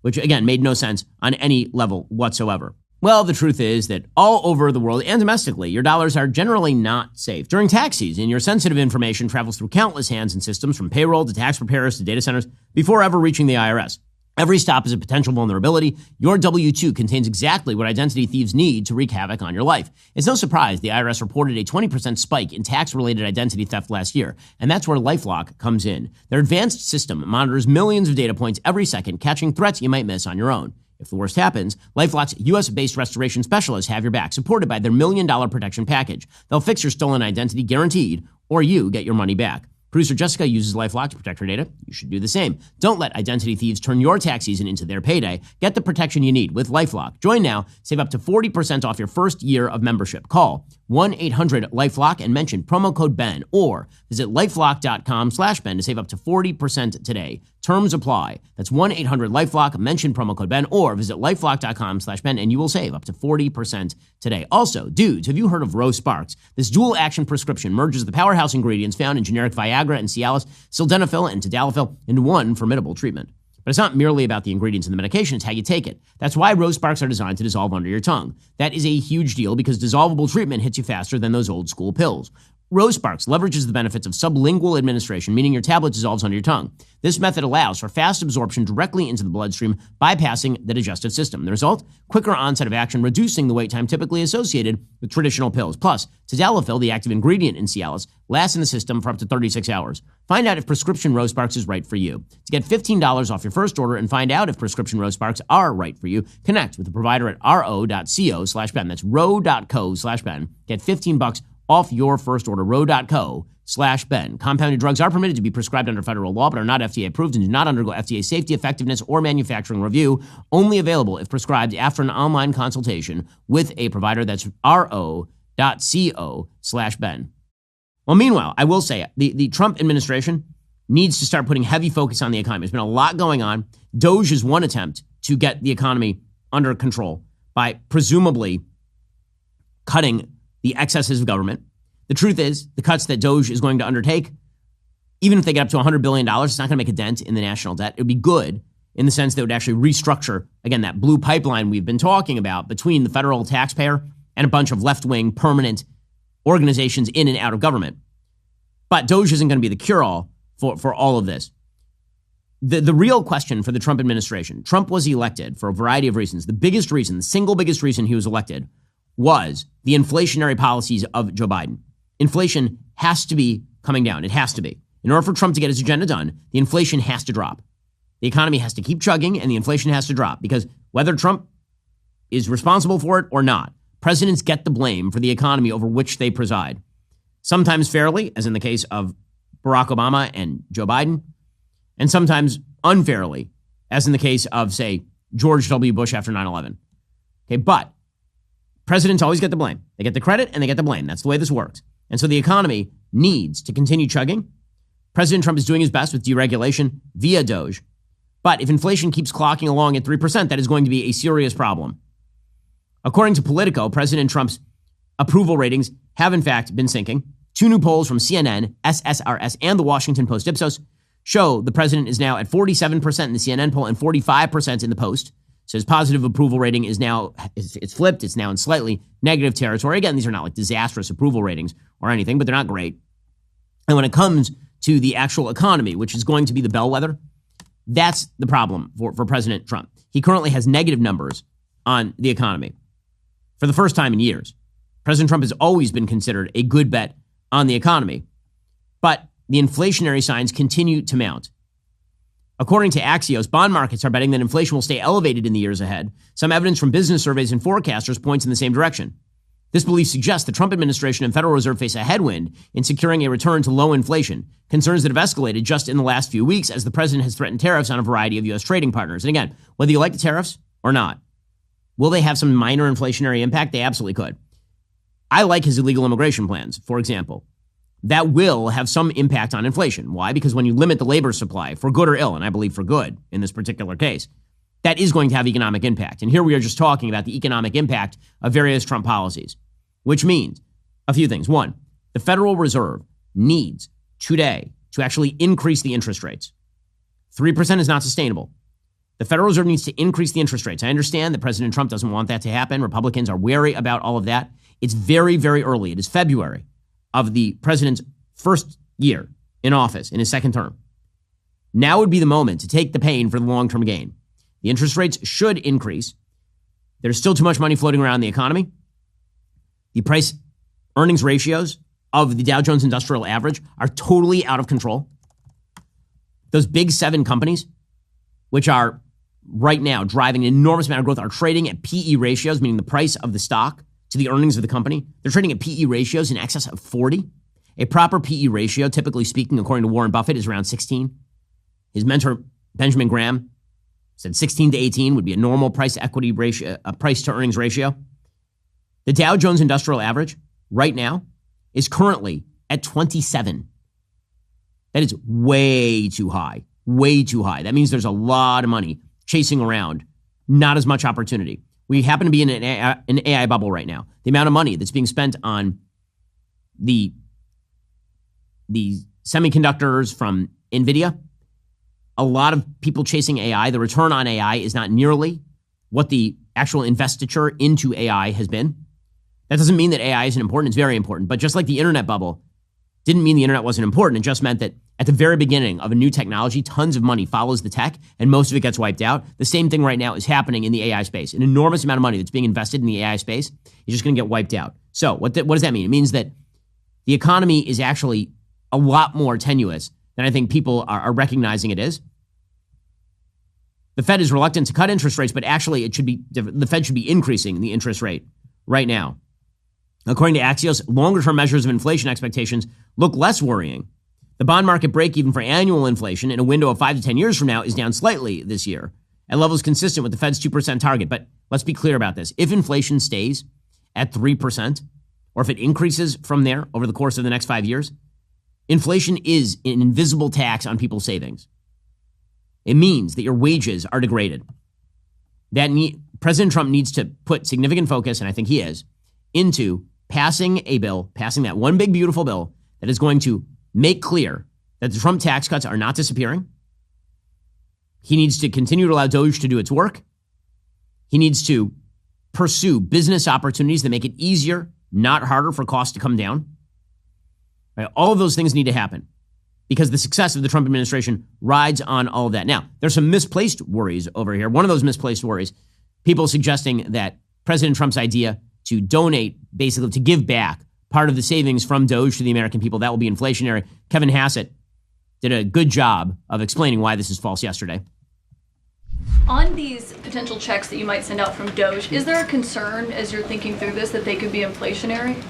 which again made no sense on any level whatsoever. Well, the truth is that all over the world and domestically, your dollars are generally not safe. During tax season, your sensitive information travels through countless hands and systems, from payroll to tax preparers to data centers, before ever reaching the IRS. Every stop is a potential vulnerability. Your W-2 contains exactly what identity thieves need to wreak havoc on your life. It's no surprise the IRS reported a 20% spike in tax-related identity theft last year, and that's where LifeLock comes in. Their advanced system monitors millions of data points every second, catching threats you might miss on your own. If the worst happens, LifeLock's U.S.-based restoration specialists have your back, supported by their $1 million protection package. They'll fix your stolen identity guaranteed, or you get your money back. Producer Jessica uses LifeLock to protect her data. You should do the same. Don't let identity thieves turn your tax season into their payday. Get the protection you need with LifeLock. Join now. Save up to 40% off your first year of membership. Call 1-800-LifeLock and mention promo code Ben, or visit lifelock.com/Ben to save up to 40% today. Terms apply. That's 1-800-LifeLock. Mention promo code Ben, or visit lifelock.com/Ben and you will save up to 40% today. Also, dudes, have you heard of Rose Sparks? This dual action prescription merges the powerhouse ingredients found in generic Viagra and Cialis, sildenafil and tadalafil into one formidable treatment. But it's not merely about the ingredients in the medication, it's how you take it. That's why Rose Sparks are designed to dissolve under your tongue. That is a huge deal because dissolvable treatment hits you faster than those old school pills. Rose Sparks leverages the benefits of sublingual administration, meaning your tablet dissolves under your tongue. This method allows for fast absorption directly into the bloodstream, bypassing the digestive system. The result? Quicker onset of action, reducing the wait time typically associated with traditional pills. Plus, tadalafil, the active ingredient in Cialis, lasts in the system for up to 36 hours. Find out if prescription Rose Sparks is right for you. To get $15 off your first order and find out if prescription Rose Sparks are right for you, connect with the provider at ro.co/Ben. That's ro.co/Ben. Get $15 off your first order, ro.co/Ben. Compounded drugs are permitted to be prescribed under federal law, but are not FDA approved and do not undergo FDA safety, effectiveness, or manufacturing review. Only available if prescribed after an online consultation with a provider. That's ro.co/Ben. Well, meanwhile, I will say the Trump administration needs to start putting heavy focus on the economy. There's been a lot going on. DOGE is one attempt to get the economy under control by presumably cutting the excesses of government. The truth is, the cuts that DOGE is going to undertake, even if they get up to $100 billion, it's not going to make a dent in the national debt. It would be good in the sense that it would actually restructure, again, that blue pipeline we've been talking about between the federal taxpayer and a bunch of left-wing permanent organizations in and out of government. But Doge isn't going to be the cure-all for all of this. The real question for the Trump administration, Trump was elected for a variety of reasons. The biggest reason, the single biggest reason he was elected was the inflationary policies of Joe Biden. Inflation has to be coming down. It has to be. In order for Trump to get his agenda done, the inflation has to drop. The economy has to keep chugging and the inflation has to drop, because whether Trump is responsible for it or not, presidents get the blame for the economy over which they preside. Sometimes fairly, as in the case of Barack Obama and Joe Biden, and sometimes unfairly, as in the case of, say, George W. Bush after 9/11. Okay, but presidents always get the blame. They get the credit and they get the blame. That's the way this works. And so the economy needs to continue chugging. President Trump is doing his best with deregulation via Doge. But if inflation keeps clocking along at 3%, that is going to be a serious problem. According to Politico, President Trump's approval ratings have in fact been sinking. Two new polls from CNN, SSRS, and the Washington Post Ipsos show the president is now at 47% in the CNN poll and 45% in the Post. So his positive approval rating is now, it's flipped. It's now in slightly negative territory. Again, these are not like disastrous approval ratings or anything, but they're not great. And when it comes to the actual economy, which is going to be the bellwether, that's the problem for President Trump. He currently has negative numbers on the economy for the first time in years. President Trump has always been considered a good bet on the economy, but the inflationary signs continue to mount. According to Axios, bond markets are betting that inflation will stay elevated in the years ahead. Some evidence from business surveys and forecasters points in the same direction. This belief suggests the Trump administration and Federal Reserve face a headwind in securing a return to low inflation, concerns that have escalated just in the last few weeks as the president has threatened tariffs on a variety of U.S. trading partners. And again, whether you like the tariffs or not, will they have some minor inflationary impact? They absolutely could. I like his illegal immigration plans, for example. That will have some impact on inflation. Why? Because when you limit the labor supply, for good or ill, and I believe for good in this particular case, that is going to have economic impact. And here we are just talking about the economic impact of various Trump policies, which means a few things. One, the Federal Reserve needs today to actually increase the interest rates. 3% is not sustainable. The Federal Reserve needs to increase the interest rates. I understand that President Trump doesn't want that to happen. Republicans are wary about all of that. It's very, very early. It is February of the president's first year in office, in his second term. Now would be the moment to take the pain for the long-term gain. The interest rates should increase. There's still too much money floating around in the economy. The price earnings ratios of the Dow Jones Industrial Average are totally out of control. Those big seven companies, which are right now driving an enormous amount of growth, are trading at PE ratios, meaning the price of the stock to the earnings of the company. They're trading at PE ratios in excess of 40. A proper PE ratio, typically speaking, according to Warren Buffett, is around 16. His mentor, Benjamin Graham, said 16 to 18 would be a normal price equity ratio, a price to earnings ratio. The Dow Jones Industrial Average right now is currently at 27. That is way too high, way too high. That means there's a lot of money chasing around, not as much opportunity. We happen to be in an AI bubble right now. The amount of money that's being spent on the semiconductors from NVIDIA, a lot of people chasing AI. The return on AI is not nearly what the actual investiture into AI has been. That doesn't mean that AI isn't important. It's very important. But just like the internet bubble didn't mean the internet wasn't important. It just meant that at the very beginning of a new technology, tons of money follows the tech and most of it gets wiped out. The same thing right now is happening in the AI space. An enormous amount of money that's being invested in the AI space is just going to get wiped out. So what does that mean? It means that the economy is actually a lot more tenuous than I think people are recognizing it is. The Fed is reluctant to cut interest rates, but actually the Fed should be increasing the interest rate right now. According to Axios, longer-term measures of inflation expectations look less worrying. The bond market break-even for annual inflation in a window of 5 to 10 years from now is down slightly this year, at levels consistent with the Fed's 2% target. But let's be clear about this. If inflation stays at 3%, or if it increases from there over the course of the next 5 years, inflation is an invisible tax on people's savings. It means that your wages are degraded. President Trump needs to put significant focus, and I think he is, into passing that one big beautiful bill that is going to make clear that the Trump tax cuts are not disappearing. He needs to continue to allow Doge to do its work. He needs to pursue business opportunities that make it easier, not harder, for costs to come down. Right? All of those things need to happen because the success of the Trump administration rides on all of that. Now, there's some misplaced worries over here. One of those misplaced worries, people suggesting that President Trump's idea to donate, basically to give back part of the savings from Doge to the American people, that will be inflationary. Kevin Hassett did a good job of explaining why this is false yesterday. On these potential checks that you might send out from Doge, is there a concern as you're thinking through this that they could be inflationary?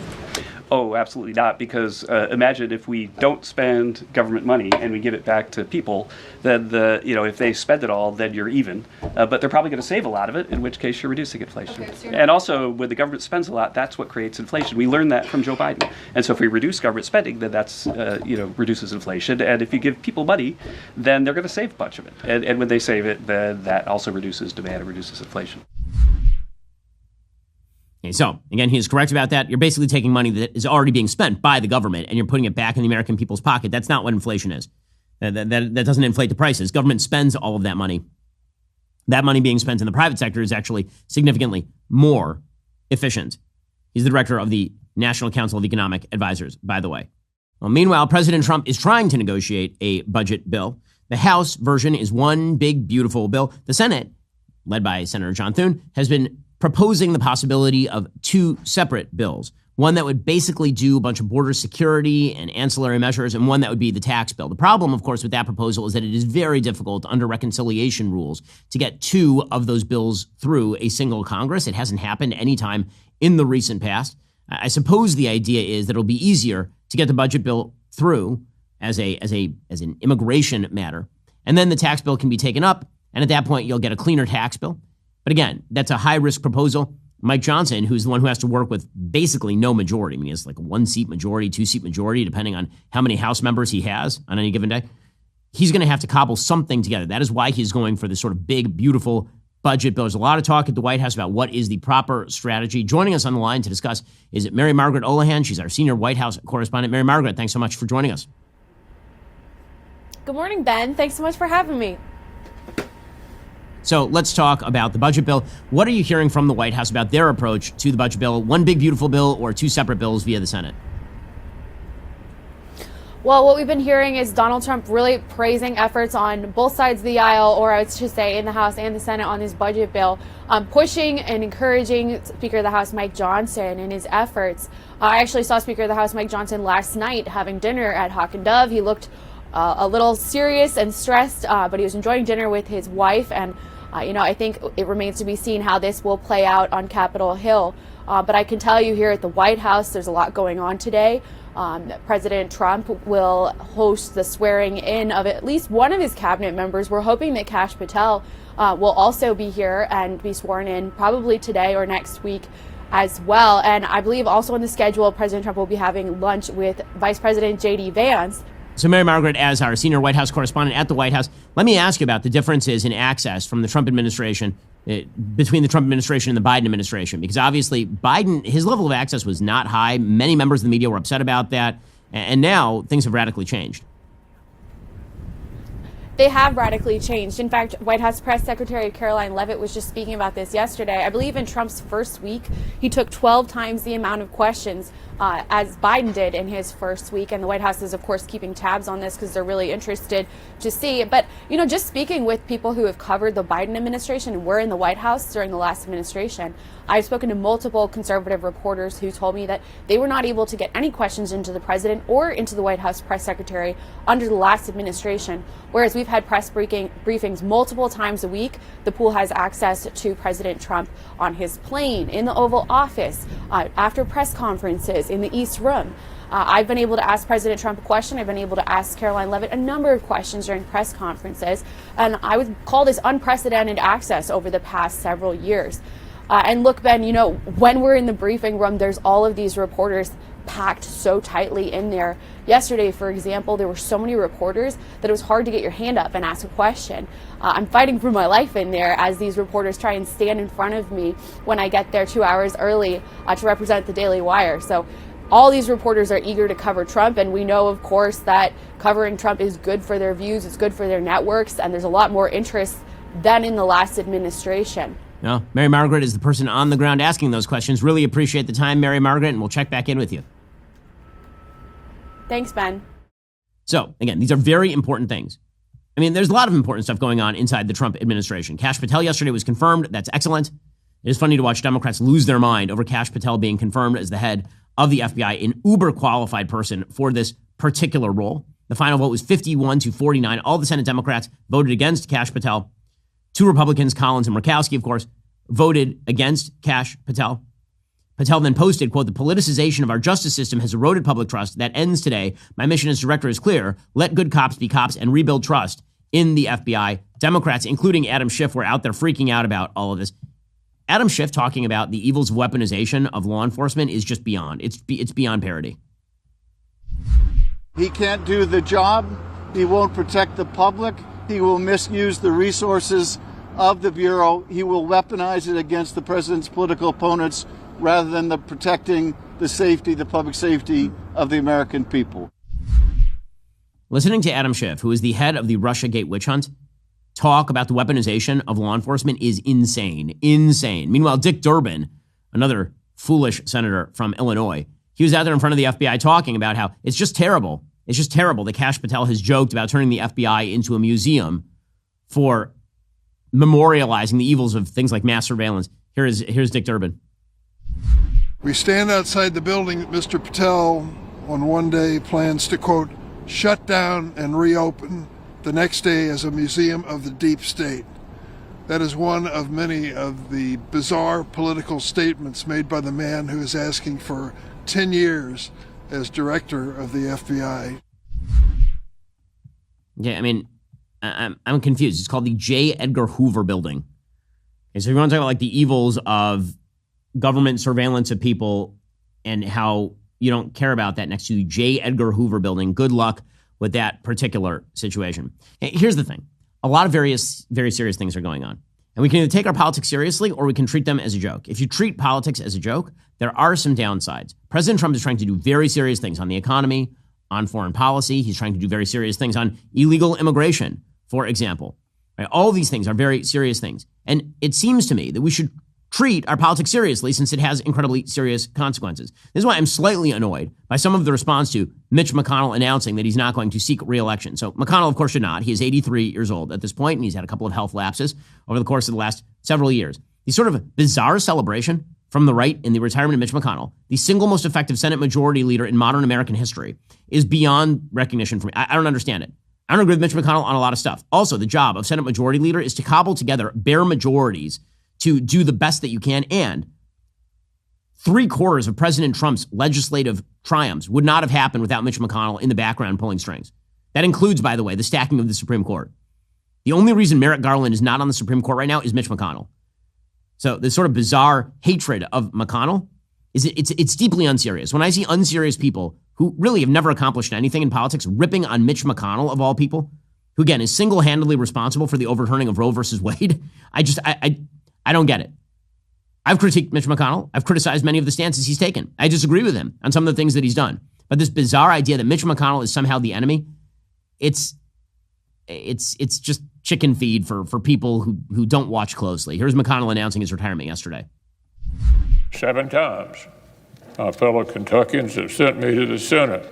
Oh, absolutely not, because imagine if we don't spend government money and we give it back to people, then if they spend it all, then you're even. But they're probably going to save a lot of it, in which case you're reducing inflation. Okay, so and also, when the government spends a lot, that's what creates inflation. We learned that from Joe Biden. And so if we reduce government spending, then that's reduces inflation. And if you give people money, then they're going to save a bunch of it. And when they save it, then that also reduces demand and reduces inflation. Okay, so, again, he is correct about that. You're basically taking money that is already being spent by the government and you're putting it back in the American people's pocket. That's not what inflation is. That doesn't inflate the prices. Government spends all of that money. That money being spent in the private sector is actually significantly more efficient. He's the director of the National Council of Economic Advisors, by the way. Well, meanwhile, President Trump is trying to negotiate a budget bill. The House version is one big, beautiful bill. The Senate, led by Senator John Thune, has been proposing the possibility of two separate bills, one that would basically do a bunch of border security and ancillary measures, and one that would be the tax bill. The problem, of course, with that proposal is that it is very difficult under reconciliation rules to get two of those bills through a single Congress. It hasn't happened any time in the recent past. I suppose the idea is that it'll be easier to get the budget bill through as an immigration matter, and then the tax bill can be taken up, and at that point you'll get a cleaner tax bill. But again, that's a high-risk proposal. Mike Johnson, who's the one who has to work with basically no majority, I mean, he has like a one-seat majority, two-seat majority, depending on how many House members he has on any given day, he's going to have to cobble something together. That is why he's going for this sort of big, beautiful budget bill. There's a lot of talk at the White House about what is the proper strategy. Joining us on the line to discuss is Mary Margaret Olohan. She's our senior White House correspondent. Mary Margaret, thanks so much for joining us. Good morning, Ben. Thanks so much for having me. So let's talk about the budget bill. What are you hearing from the White House about their approach to the budget bill? One big, beautiful bill or two separate bills via the Senate? Well, what we've been hearing is Donald Trump really praising efforts on both sides of the aisle, or I should say in the House and the Senate, on this budget bill, pushing and encouraging Speaker of the House Mike Johnson in his efforts. I actually saw Speaker of the House Mike Johnson last night having dinner at Hawk and Dove. He looked a little serious and stressed, but he was enjoying dinner with his wife. And I think it remains to be seen how this will play out on Capitol Hill. But I can tell you here at the White House, there's a lot going on today. President Trump will host the swearing in of at least one of his cabinet members. We're hoping that Kash Patel will also be here and be sworn in probably today or next week as well. And I believe also on the schedule, President Trump will be having lunch with Vice President J.D. Vance. So Mary Margaret, as our senior White House correspondent at the White House, let me ask you about the differences in access from the Trump administration, between the Trump administration and the Biden administration, because obviously Biden, his level of access was not high. Many members of the media were upset about that. And now things have radically changed. They have radically changed. In fact, White House Press Secretary Caroline Leavitt was just speaking about this yesterday. I believe in Trump's first week, he took 12 times the amount of questions as Biden did in his first week. And the White House is, of course, keeping tabs on this because they're really interested to see. But, just speaking with people who have covered the Biden administration and were in the White House during the last administration, I've spoken to multiple conservative reporters who told me that they were not able to get any questions into the president or into the White House press secretary under the last administration, whereas we've had press briefings multiple times a week. The pool has access to President Trump on his plane, in the Oval Office, after press conferences, in the East Room. I've been able to ask President Trump a question. I've been able to ask Caroline Leavitt a number of questions during press conferences, and I would call this unprecedented access over the past several years. And look, Ben, when we're in the briefing room, there's all of these reporters packed so tightly in there. Yesterday, for example, there were so many reporters that it was hard to get your hand up and ask a question. I'm fighting for my life in there as these reporters try and stand in front of me when I get there 2 hours early to represent the Daily Wire. So all these reporters are eager to cover Trump, and we know, of course, that covering Trump is good for their views, it's good for their networks, and there's a lot more interest than in the last administration. No, Mary Margaret is the person on the ground asking those questions. Really appreciate the time, Mary Margaret, and we'll check back in with you. Thanks, Ben. So, again, these are very important things. I mean, there's a lot of important stuff going on inside the Trump administration. Kash Patel yesterday was confirmed. That's excellent. It is funny to watch Democrats lose their mind over Kash Patel being confirmed as the head of the FBI, an uber-qualified person for this particular role. The final vote was 51-49. All the Senate Democrats voted against Kash Patel. 2 Republicans, Collins and Murkowski, of course, voted against Kash Patel. Patel then posted, quote, "The politicization of our justice system has eroded public trust. That ends today. My mission as director is clear. Let good cops be cops and rebuild trust in the FBI." Democrats, including Adam Schiff, were out there freaking out about all of this. Adam Schiff talking about the evils of weaponization of law enforcement is just beyond. It's beyond parody. He can't do the job. He won't protect the public. He will misuse the resources of the Bureau. He will weaponize it against the president's political opponents rather than protecting the public safety of the American people. Listening to Adam Schiff, who is the head of the Russiagate witch hunt, talk about the weaponization of law enforcement is insane. Insane. Meanwhile, Dick Durbin, another foolish senator from Illinois, he was out there in front of the FBI talking about how it's just terrible. It's just terrible that Kash Patel has joked about turning the FBI into a museum for memorializing the evils of things like mass surveillance. Here's Dick Durbin. We stand outside the building that Mr. Patel on one day plans to, quote, shut down and reopen the next day as a museum of the deep state. That is one of many of the bizarre political statements made by the man who is asking for 10 years as director of the FBI. Yeah, I mean, I'm confused. It's called the J. Edgar Hoover Building. Okay, so if you want to talk about like the evils of government surveillance of people and how you don't care about that next to the J. Edgar Hoover Building, good luck with that particular situation. Here's the thing. A lot of very serious things are going on. And we can either take our politics seriously or we can treat them as a joke. If you treat politics as a joke, there are some downsides. President Trump is trying to do very serious things on the economy, on foreign policy. He's trying to do very serious things on illegal immigration, for example. Right? All these things are very serious things. And it seems to me that we should treat our politics seriously since it has incredibly serious consequences. This is why I'm slightly annoyed by some of the response to Mitch McConnell announcing that he's not going to seek re-election. So McConnell, of course, should not. He is 83 years old at this point, and he's had a couple of health lapses over the course of the last several years. The sort of bizarre celebration from the right in the retirement of Mitch McConnell, the single most effective Senate majority leader in modern American history, is beyond recognition for me. I don't understand it. I don't agree with Mitch McConnell on a lot of stuff. Also, the job of Senate majority leader is to cobble together bare majorities to do the best that you can, and 3/4 of President Trump's legislative triumphs would not have happened without Mitch McConnell in the background pulling strings. That includes, by the way, the stacking of the Supreme Court. The only reason Merrick Garland is not on the Supreme Court right now is Mitch McConnell. So this sort of bizarre hatred of McConnell, it's deeply unserious. When I see unserious people who really have never accomplished anything in politics ripping on Mitch McConnell, of all people, who again is single-handedly responsible for the overturning of Roe versus Wade, I don't get it. I've critiqued Mitch McConnell. I've criticized many of the stances he's taken. I disagree with him on some of the things that he's done. But this bizarre idea that Mitch McConnell is somehow the enemy, it's just chicken feed for people who don't watch closely. Here's McConnell announcing his retirement yesterday. 7 times, my fellow Kentuckians have sent me to the Senate.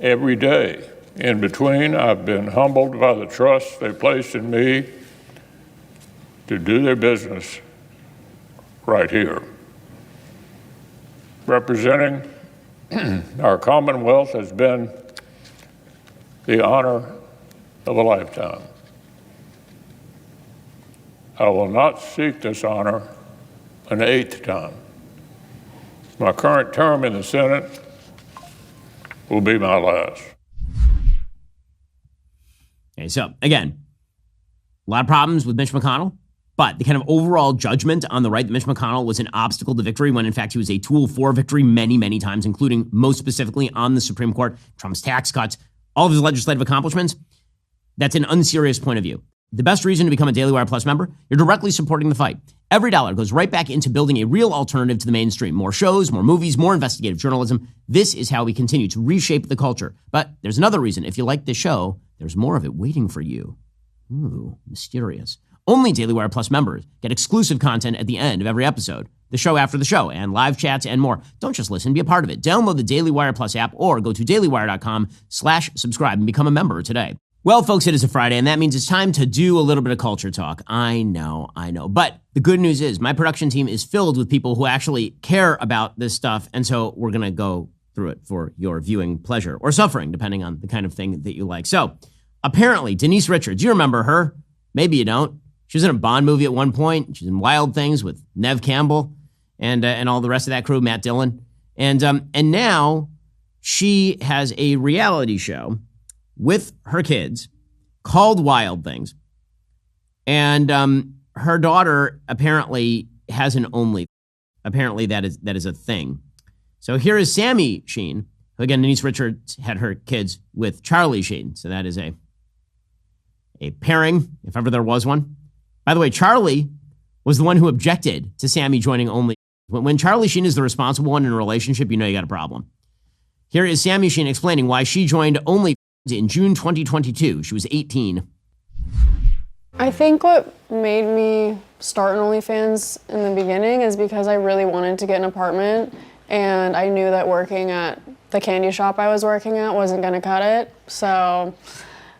Every day in between, I've been humbled by the trust they placed in me to do their business right here. Representing our Commonwealth has been the honor of a lifetime. I will not seek this honor an 8th time. My current term in the Senate will be my last. Okay, so again, a lot of problems with Mitch McConnell. But the kind of overall judgment on the right that Mitch McConnell was an obstacle to victory when in fact he was a tool for victory many, many times, including most specifically on the Supreme Court, Trump's tax cuts, all of his legislative accomplishments, that's an unserious point of view. The best reason to become a Daily Wire Plus member, you're directly supporting the fight. Every dollar goes right back into building a real alternative to the mainstream. More shows, more movies, more investigative journalism. This is how we continue to reshape the culture. But there's another reason. If you like this show, there's more of it waiting for you. Ooh, mysterious. Only Daily Wire Plus members get exclusive content at the end of every episode. the show after the show and live chats and more. Don't just listen, be a part of it. Download the Daily Wire Plus app or go to dailywire.com/subscribe and become a member today. Well, folks, it is a Friday, and that means it's time to do a little bit of culture talk. I know. But the good news is my production team is filled with people who actually care about this stuff, and so we're going to go through it for your viewing pleasure or suffering, depending on the kind of thing that you like. So, apparently, Denise Richards, you remember her? Maybe you don't. She was in a Bond movie at one point. She's in Wild Things with Neve Campbell and all the rest of that crew, Matt Dillon. And now she has a reality show with her kids called Wild Things. And her daughter apparently has an only. Apparently that is a thing. So here is Sammy Sheen, who again, Denise Richards had her kids with Charlie Sheen. So that is a pairing, if ever there was one. By the way, Charlie was the one who objected to Sammy joining only. When Charlie Sheen is the responsible one in a relationship, you know you got a problem. Here is Sammy Sheen explaining why she joined only in June 2022. She was 18. I think what made me start an OnlyFans in the beginning is because I really wanted to get an apartment, and I knew that working at the candy shop I was working at wasn't going to cut it. So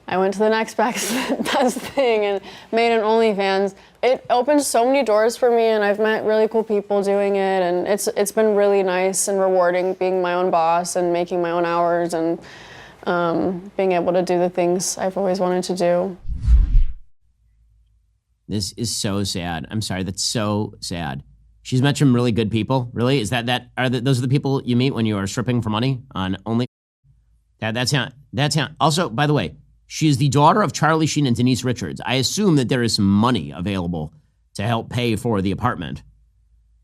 I went to the next best thing and made an OnlyFans. It opened so many doors for me, and I've met really cool people doing it, and it's been really nice and rewarding being my own boss and making my own hours and being able to do the things I've always wanted to do. This is so sad. I'm sorry, that's so sad. She's met some really good people. Really? Is those are the people you meet when you are stripping for money on Only? That's also, by the way, she is the daughter of Charlie Sheen and Denise Richards. I assume that there is some money available to help pay for the apartment.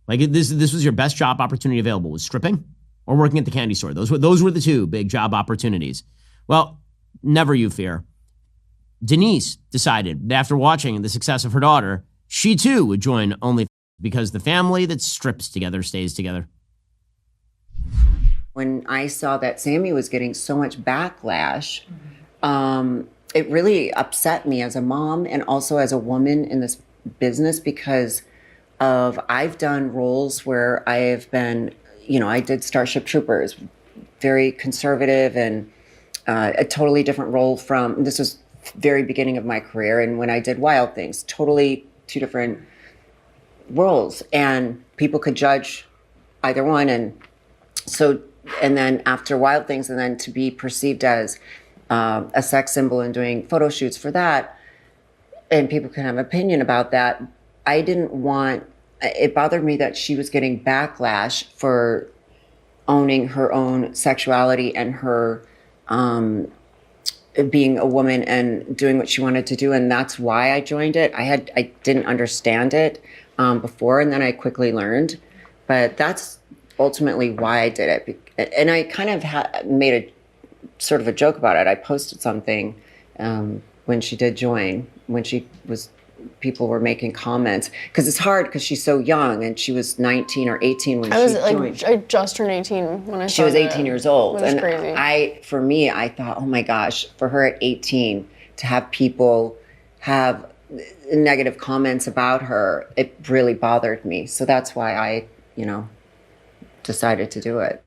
Like this was your best job opportunity available, was stripping or working at the candy store. Those were the two big job opportunities. Well, never you fear. Denise decided that after watching the success of her daughter, she too would join Only because the family that strips together stays together. When I saw that Sammy was getting so much backlash, it really upset me as a mom and also as a woman in this business because I've done roles where I have been, I did Starship Troopers, very conservative and a totally different role this was very beginning of my career. And when I did Wild Things, totally two different roles, and people could judge either one. And then after Wild Things, and then to be perceived as a sex symbol and doing photo shoots for that, and people can have an opinion about that. It bothered me that she was getting backlash for owning her own sexuality and her being a woman and doing what she wanted to do. And that's why I joined it. I didn't understand it before, and then I quickly learned. But that's ultimately why I did it. And I kind of made a sort of a joke about it. I posted something when she did join, people were making comments, because it's hard because she's so young, and she was 19 or 18 when she joined. I just turned 18 when I started. She was 18 years old. It was crazy. I thought, oh my gosh, for her at 18 to have people have negative comments about her, it really bothered me. So that's why I, decided to do it.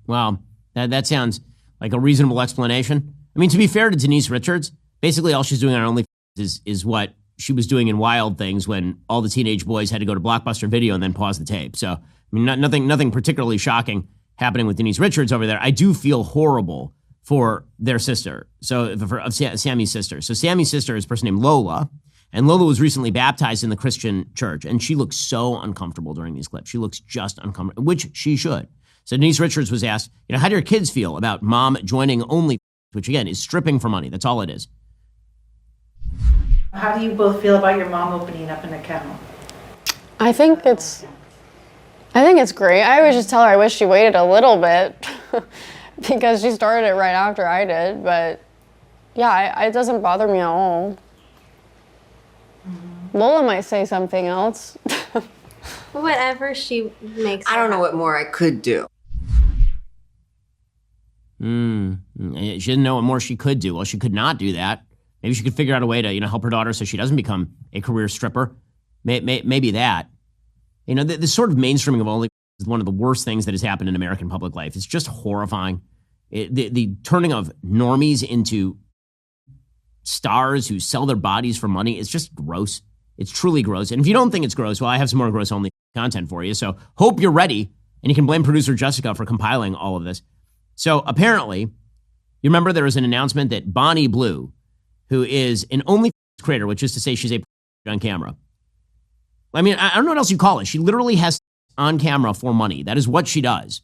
Wow, that sounds like a reasonable explanation. I mean, to be fair to Denise Richards, basically all she's doing on OnlyFans is what she was doing in Wild Things when all the teenage boys had to go to Blockbuster Video and then pause the tape. So, I mean, nothing particularly shocking happening with Denise Richards over there. I do feel horrible for their sister, of Sammy's sister. So Sammy's sister is a person named Lola, and Lola was recently baptized in the Christian church, and she looks so uncomfortable during these clips. She looks just uncomfortable, which she should. So Denise Richards was asked, how do your kids feel about mom joining OnlyFans, which again is stripping for money. That's all it is. How do you both feel about your mom opening up an account? I think it's great. I always just tell her I wish she waited a little bit because she started it right after I did. But yeah, it doesn't bother me at all. Mm-hmm. Lola might say something else. Whatever she makes. I don't know what more I could do. She didn't know what more she could do. Well, she could not do that. Maybe she could figure out a way to, help her daughter so she doesn't become a career stripper. maybe that. This sort of mainstreaming of only is one of the worst things that has happened in American public life. It's just horrifying. The turning of normies into stars who sell their bodies for money is just gross. It's truly gross. And if you don't think it's gross, well, I have some more gross only content for you. So hope you're ready. And you can blame producer Jessica for compiling all of this. So apparently, you remember there was an announcement that Bonnie Blue, who is an OnlyFans creator, which is to say she's a on camera. I mean, I don't know what else you call it. She literally has on camera for money. That is what she does.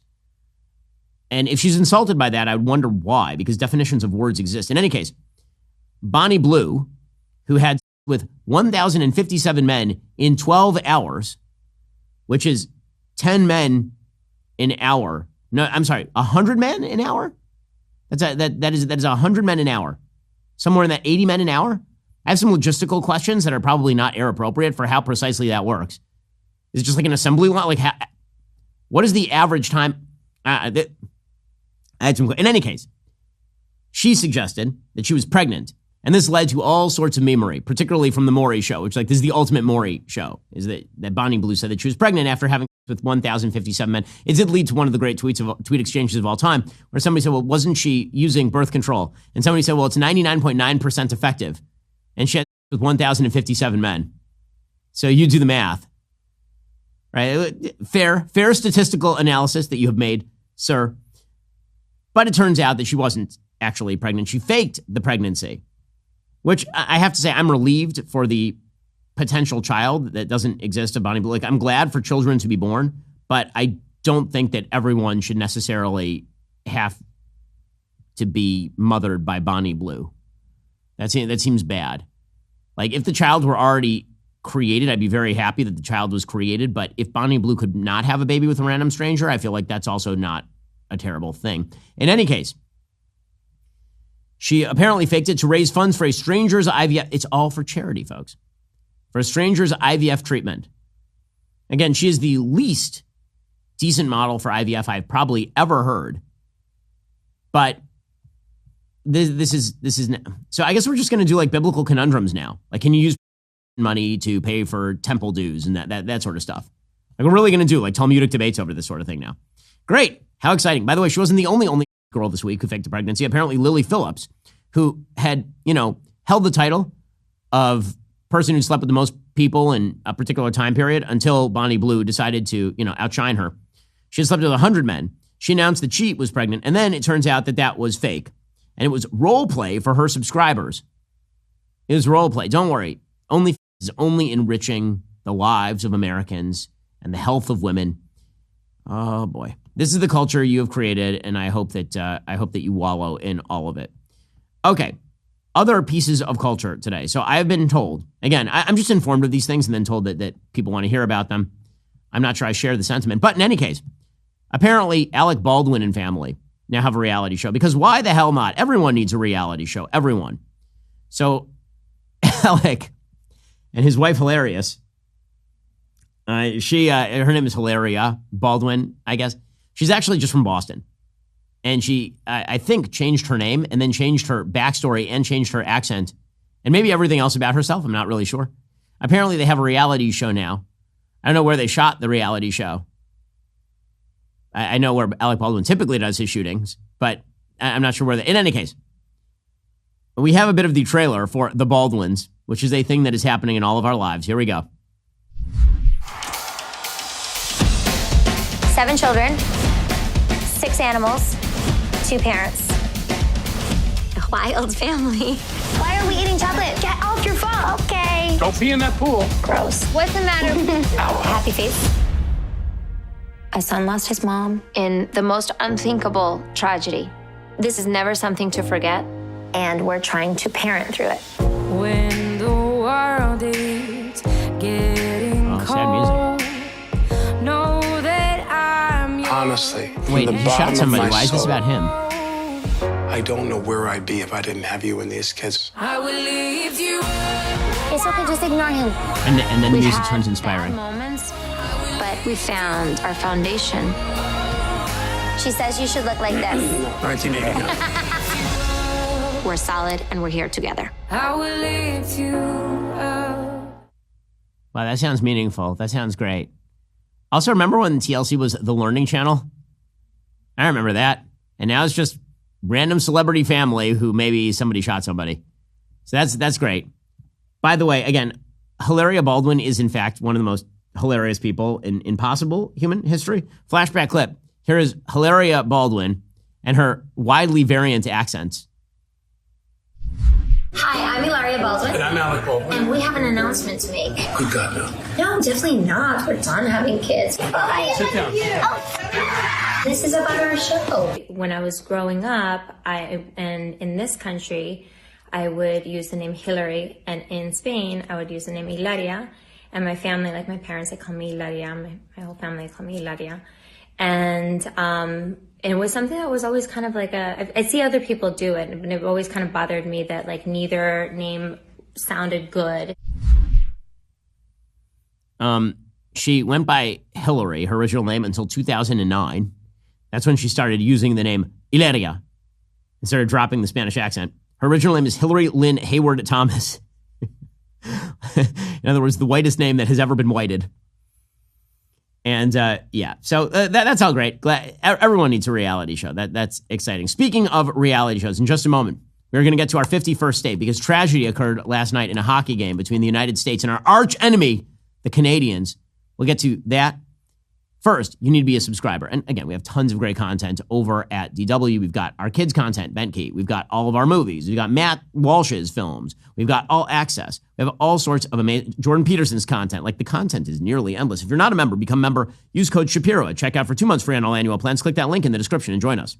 And if she's insulted by that, I would wonder why, because definitions of words exist. In any case, Bonnie Blue, who had with 1,057 men in 12 hours, which is 10 men an hour. No, I'm sorry, 100 men an hour? That is 100 men an hour. Somewhere in that 80 men an hour? I have some logistical questions that are probably not air appropriate for how precisely that works. Is it just like an assembly line? Like, what is the average time? I had some. In any case, she suggested that she was pregnant. And this led to all sorts of memery, particularly from the Maury show, which this is the ultimate Maury show, is that Bonnie Blue said that she was pregnant after having with 1,057 men. It did lead to one of the great tweet exchanges of all time, where somebody said, well, wasn't she using birth control? And somebody said, well, it's 99.9% effective. And she had with 1,057 men. So you do the math. Right? Fair statistical analysis that you have made, sir. But it turns out that she wasn't actually pregnant. She faked the pregnancy. Which I have to say, I'm relieved for the potential child that doesn't exist of Bonnie Blue. Like, I'm glad for children to be born, but I don't think that everyone should necessarily have to be mothered by Bonnie Blue. That seems bad. Like, if the child were already created, I'd be very happy that the child was created. But if Bonnie Blue could not have a baby with a random stranger, I feel like that's also not a terrible thing. In any case, she apparently faked it to raise funds for a stranger's IVF. It's all for charity, folks. For a stranger's IVF treatment. Again, she is the least decent model for IVF I've probably ever heard. But this is so I guess we're just going to do like biblical conundrums now. Like, can you use money to pay for temple dues and that sort of stuff? Like, we're really going to do like Talmudic debates over this sort of thing now. Great. How exciting. By the way, she wasn't the only girl this week who faked a pregnancy. Apparently Lily Phillips, who had, held the title of person who slept with the most people in a particular time period until Bonnie Blue decided to, outshine her. She had slept with 100 men. She announced that she was pregnant. And then it turns out that was fake. And it was role play for her subscribers. It was role play. Don't worry. OnlyFans is only enriching the lives of Americans and the health of women. Oh boy. This is the culture you have created, and I hope that you wallow in all of it. Okay, other pieces of culture today. So I have been told, again, I'm just informed of these things and then told that people want to hear about them. I'm not sure I share the sentiment. But in any case, apparently Alec Baldwin and family now have a reality show. Because why the hell not? Everyone needs a reality show. Everyone. So Alec and his wife, Hilarious, her name is Hilaria Baldwin, I guess. She's actually just from Boston. And she, I think, changed her name and then changed her backstory and changed her accent and maybe everything else about herself. I'm not really sure. Apparently, they have a reality show now. I don't know where they shot the reality show. I know where Alec Baldwin typically does his shootings, but I'm not sure where in any case, we have a bit of the trailer for The Baldwins, which is a thing that is happening in all of our lives. Here we go. 7 children, 6 animals, 2 parents. A wild family. Why are we eating chocolate? Get off your phone. Okay. Don't be in that pool. Gross. What's the matter? Happy face. A son lost his mom in the most unthinkable tragedy. This is never something to forget, and we're trying to parent through it. When the world is getting sad music. Honestly, wait, he shot somebody. Why is this about him? I don't know where I'd be if I didn't have you and these kids. I will leave you. It's okay, just ignore him. And then the music turns inspiring. Moments, but we found our foundation. She says you should look like this. 1989. We're solid and we're here together. I will lift you up. Wow, that sounds meaningful. That sounds great. Also, remember when TLC was the Learning Channel? I remember that. And now it's just random celebrity family who maybe somebody shot somebody. So that's great. By the way, again, Hilaria Baldwin is in fact one of the most hilarious people in possible human history. Flashback clip. Here is Hilaria Baldwin and her widely variant accents. Hi, I'm Ilaria Baldwin. And I'm Alec Baldwin. And we have an announcement to make. Good God, no. No, definitely not. We're done having kids. Bye. Sit down. This is about our show. When I was growing up, and in this country, I would use the name Hillary, and in Spain, I would use the name Ilaria. And my family, like my parents, they call me Ilaria. My whole family call me Ilaria. And it was something that was always kind of like I see other people do it, and it always kind of bothered me that like neither name sounded good. She went by Hillary, her original name, until 2009. That's when she started using the name Ilaria and started dropping the Spanish accent. Her original name is Hillary Lynn Hayward Thomas. In other words, the whitest name that has ever been whited. And so that's all great. Glad everyone needs a reality show. That's exciting. Speaking of reality shows, in just a moment, we're going to get to our 51st state because tragedy occurred last night in a hockey game between the United States and our arch enemy, the Canadians. We'll get to that. First, you need to be a subscriber. And again, we have tons of great content over at DW. We've got our kids' content, Bentkey. We've got all of our movies. We've got Matt Walsh's films. We've got All Access. We have all sorts of amazing Jordan Peterson's content. Like, the content is nearly endless. If you're not a member, become a member. Use code Shapiro at checkout for 2 months free on all annual plans. Click that link in the description and join us.